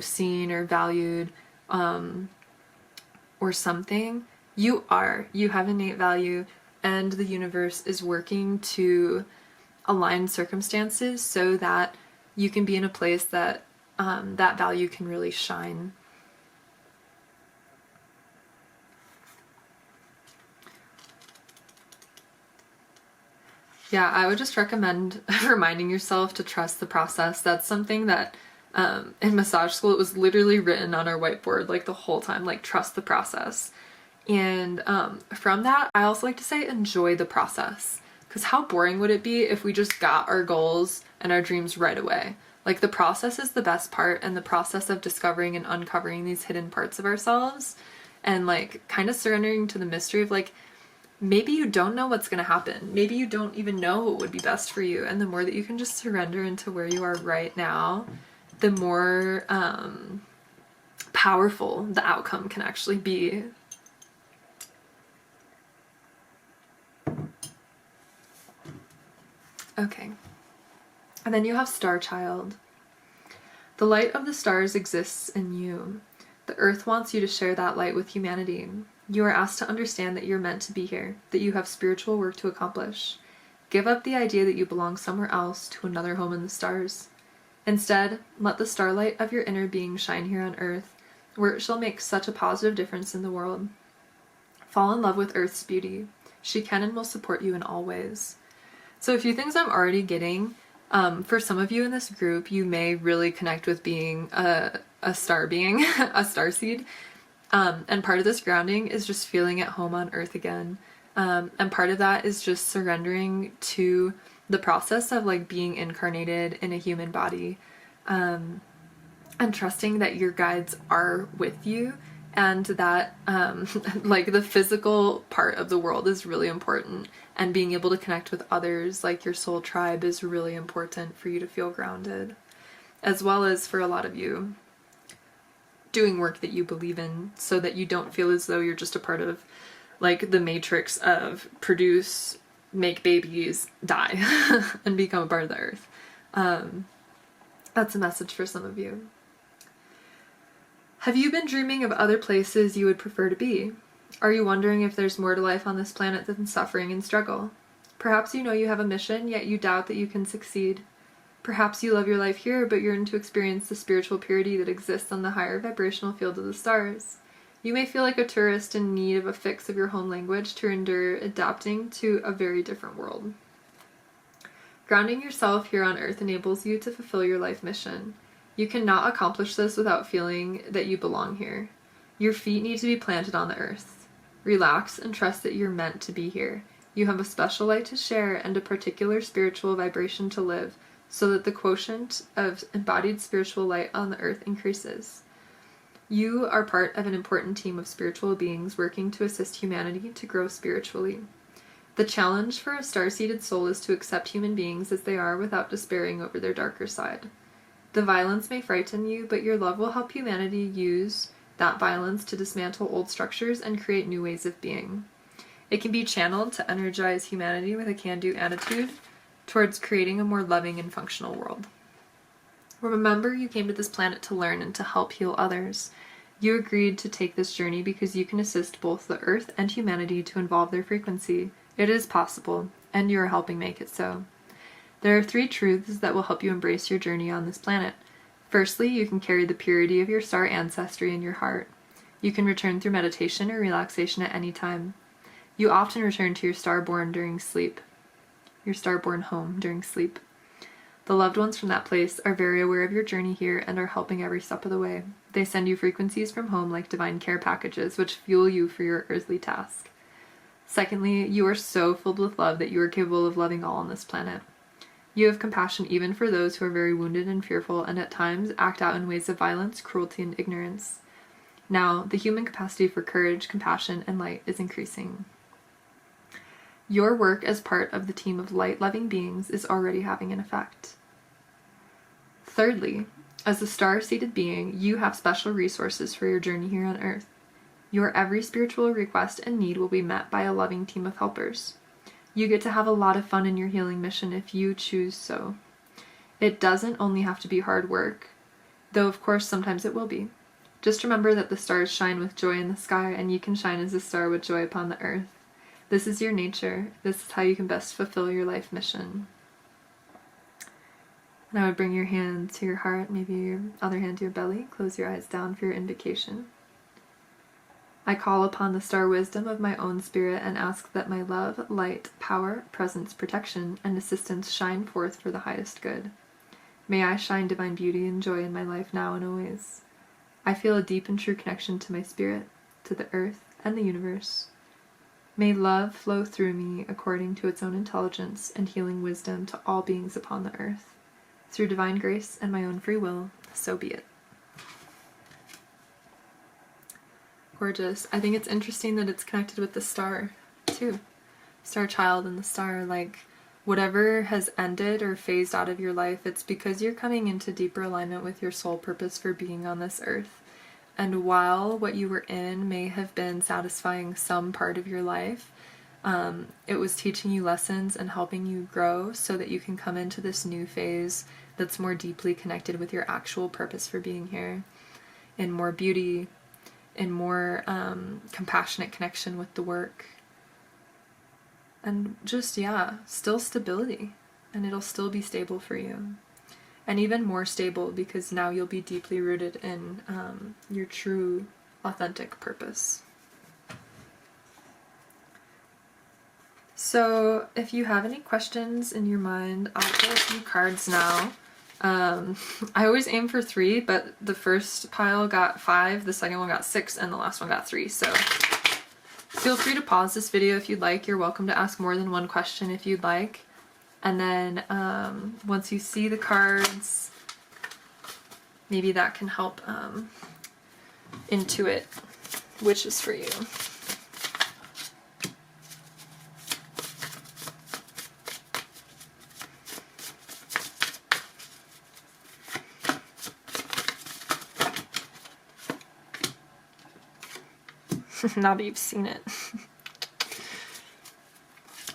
A: seen or valued, or something, you have innate value, and the universe is working to align circumstances so that you can be in a place that that value can really shine. Yeah, I would just recommend reminding yourself to trust the process. That's something that in massage school, it was literally written on our whiteboard like the whole time, like trust the process. And from that, I also like to say enjoy the process. Because how boring would it be if we just got our goals and our dreams right away? Like, the process is the best part, and the process of discovering and uncovering these hidden parts of ourselves, and like kind of surrendering to the mystery of like, maybe you don't know what's going to happen. Maybe you don't even know what would be best for you. And the more that you can just surrender into where you are right now, the more powerful the outcome can actually be. Okay. And then you have Star Child. The light of the stars exists in you. The earth wants you to share that light with humanity. You are asked to understand that you're meant to be here, that you have spiritual work to accomplish. Give up the idea that you belong somewhere else, to another home in the stars. Instead, let the starlight of your inner being shine here on earth, where it shall make such a positive difference in the world. Fall in love with Earth's beauty. She can and will support you in all ways. So a few things I'm already getting. For some of you in this group, you may really connect with being a star being, a starseed. And part of this grounding is just feeling at home on Earth again. And part of that is just surrendering to the process of like being incarnated in a human body. And trusting that your guides are with you, and that like the physical part of the world is really important, and being able to connect with others like your soul tribe is really important for you to feel grounded, as well as for a lot of you doing work that you believe in, so that you don't feel as though you're just a part of like the matrix of produce, make babies, die, and become a part of the earth. That's a message for some of you. Have you been dreaming of other places you would prefer to be? Are you wondering if there's more to life on this planet than suffering and struggle? Perhaps you know you have a mission, yet you doubt that you can succeed. Perhaps you love your life here, but yearn to experience the spiritual purity that exists on the higher vibrational field of the stars. You may feel like a tourist in need of a fix of your home language to endure adapting to a very different world. Grounding yourself here on Earth enables you to fulfill your life mission. You cannot accomplish this without feeling that you belong here. Your feet need to be planted on the earth. Relax and trust that you're meant to be here. You have a special light to share and a particular spiritual vibration to live, so that the quotient of embodied spiritual light on the earth increases. You are part of an important team of spiritual beings working to assist humanity to grow spiritually. The challenge for a star-seeded soul is to accept human beings as they are without despairing over their darker side. The violence may frighten you, but your love will help humanity use that violence to dismantle old structures and create new ways of being. It can be channeled to energize humanity with a can-do attitude towards creating a more loving and functional world. Remember, you came to this planet to learn and to help heal others. You agreed to take this journey because you can assist both the Earth and humanity to evolve their frequency. It is possible, and you are helping make it so. There are 3 truths that will help you embrace your journey on this planet. Firstly, you can carry the purity of your star ancestry in your heart. You can return through meditation or relaxation at any time. You often return to your star-born home during sleep. The loved ones from that place are very aware of your journey here and are helping every step of the way. They send you frequencies from home like divine care packages, which fuel you for your earthly task. Secondly, you are so filled with love that you are capable of loving all on this planet. You have compassion even for those who are very wounded and fearful, and at times act out in ways of violence, cruelty, and ignorance. Now, the human capacity for courage, compassion, and light is increasing. Your work as part of the team of light-loving beings is already having an effect. Thirdly, as a star-seated being, you have special resources for your journey here on Earth. Your every spiritual request and need will be met by a loving team of helpers. You get to have a lot of fun in your healing mission if you choose so. It doesn't only have to be hard work, though of course sometimes it will be. Just remember that the stars shine with joy in the sky, and you can shine as a star with joy upon the earth. This is your nature. This is how you can best fulfill your life mission. And I would bring your hand to your heart, maybe your other hand to your belly. Close your eyes down for your invocation. I call upon the star wisdom of my own spirit and ask that my love, light, power, presence, protection, and assistance shine forth for the highest good. May I shine divine beauty and joy in my life now and always. I feel a deep and true connection to my spirit, to the earth, and the universe. May love flow through me according to its own intelligence and healing wisdom to all beings upon the earth. Through divine grace and my own free will, so be it. Gorgeous. I think it's interesting that it's connected with the star, too. Star child and the star, like, whatever has ended or phased out of your life, it's because you're coming into deeper alignment with your soul purpose for being on this earth. And while what you were in may have been satisfying some part of your life, it was teaching you lessons and helping you grow so that you can come into this new phase that's more deeply connected with your actual purpose for being here, in more beauty, in more compassionate connection with the work. And just, yeah, still stability. And it'll still be stable for you. And even more stable because now you'll be deeply rooted in your true, authentic purpose. So if you have any questions in your mind, I'll pull a few cards now. I always aim for 3, but the first pile got 5, the second one got 6, and the last one got 3. So feel free to pause this video if you'd like. You're welcome to ask more than one question if you'd like. And then once you see the cards, maybe that can help intuit which is for you. Now that you've seen it.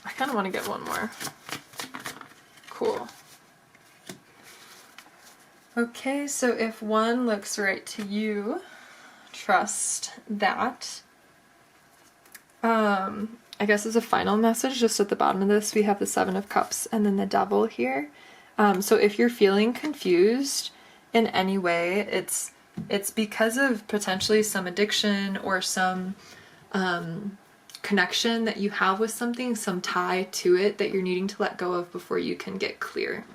A: I kind of want to get one more. Cool. Okay, so if one looks right to you, trust that. I guess as a final message, just at the bottom of this, we have the 7 of Cups and then the Devil here. So if you're feeling confused in any way, it's because of potentially some addiction or some connection that you have with something, some tie to it that you're needing to let go of before you can get clear.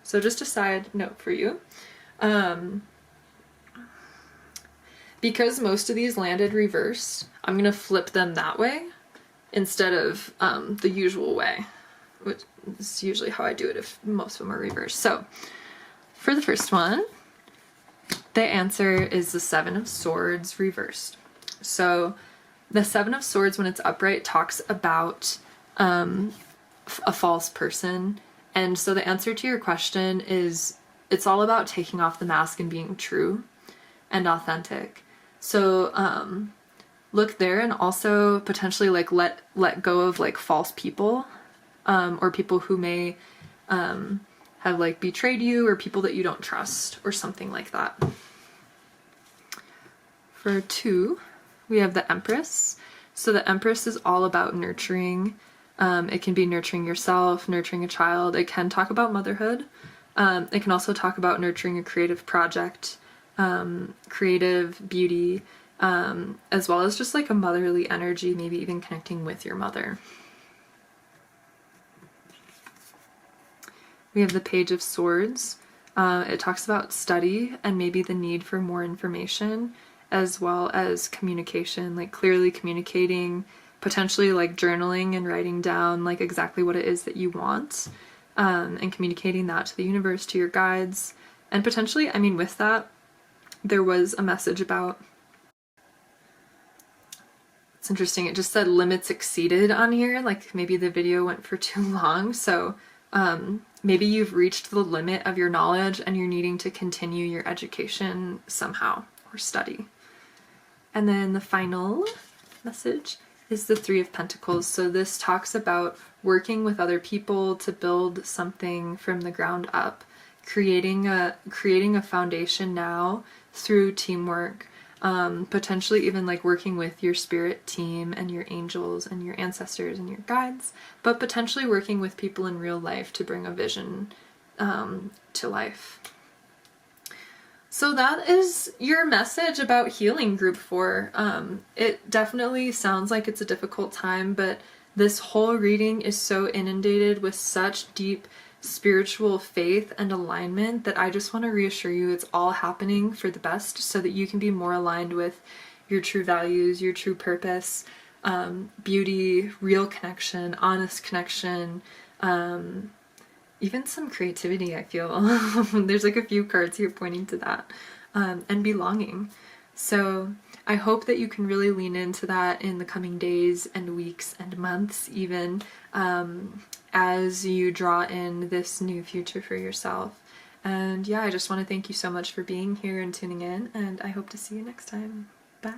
A: So just a side note for you. Because most of these landed reversed, I'm going to flip them that way instead of the usual way, which is usually how I do it if most of them are reversed. So for the first one, the answer is the 7 of Swords reversed. So the 7 of Swords, when it's upright, talks about a false person. And so the answer to your question is it's all about taking off the mask and being true and authentic. So look there, and also potentially like let go of like false people or people who may have like betrayed you, or people that you don't trust or something like that. For 2, we have the Empress. So the Empress is all about nurturing. It can be nurturing yourself, nurturing a child. It can talk about motherhood. It can also talk about nurturing a creative project, creative beauty, as well as just like a motherly energy, maybe even connecting with your mother. We have the Page of Swords. It talks about study and maybe the need for more information, as well as communication, like clearly communicating, potentially like journaling and writing down like exactly what it is that you want, and communicating that to the universe, to your guides. And potentially, I mean, with that, there was a message about It's interesting, it just said limits exceeded on here, like maybe the video went for too long, so maybe you've reached the limit of your knowledge and you're needing to continue your education somehow, or study. And then the final message is the Three of Pentacles. So this talks about working with other people to build something from the ground up, creating a foundation now through teamwork, potentially even like working with your spirit team and your angels and your ancestors and your guides, but potentially working with people in real life to bring a vision to life. So that is your message about healing, group 4. It definitely sounds like it's a difficult time, but this whole reading is so inundated with such deep spiritual faith and alignment that I just want to reassure you it's all happening for the best so that you can be more aligned with your true values, your true purpose, beauty, real connection, honest connection, even some creativity, I feel. There's like a few cards here pointing to that, and belonging. So I hope that you can really lean into that in the coming days and weeks and months even, as you draw in this new future for yourself. And yeah, I just want to thank you so much for being here and tuning in, and I hope to see you next time. Bye.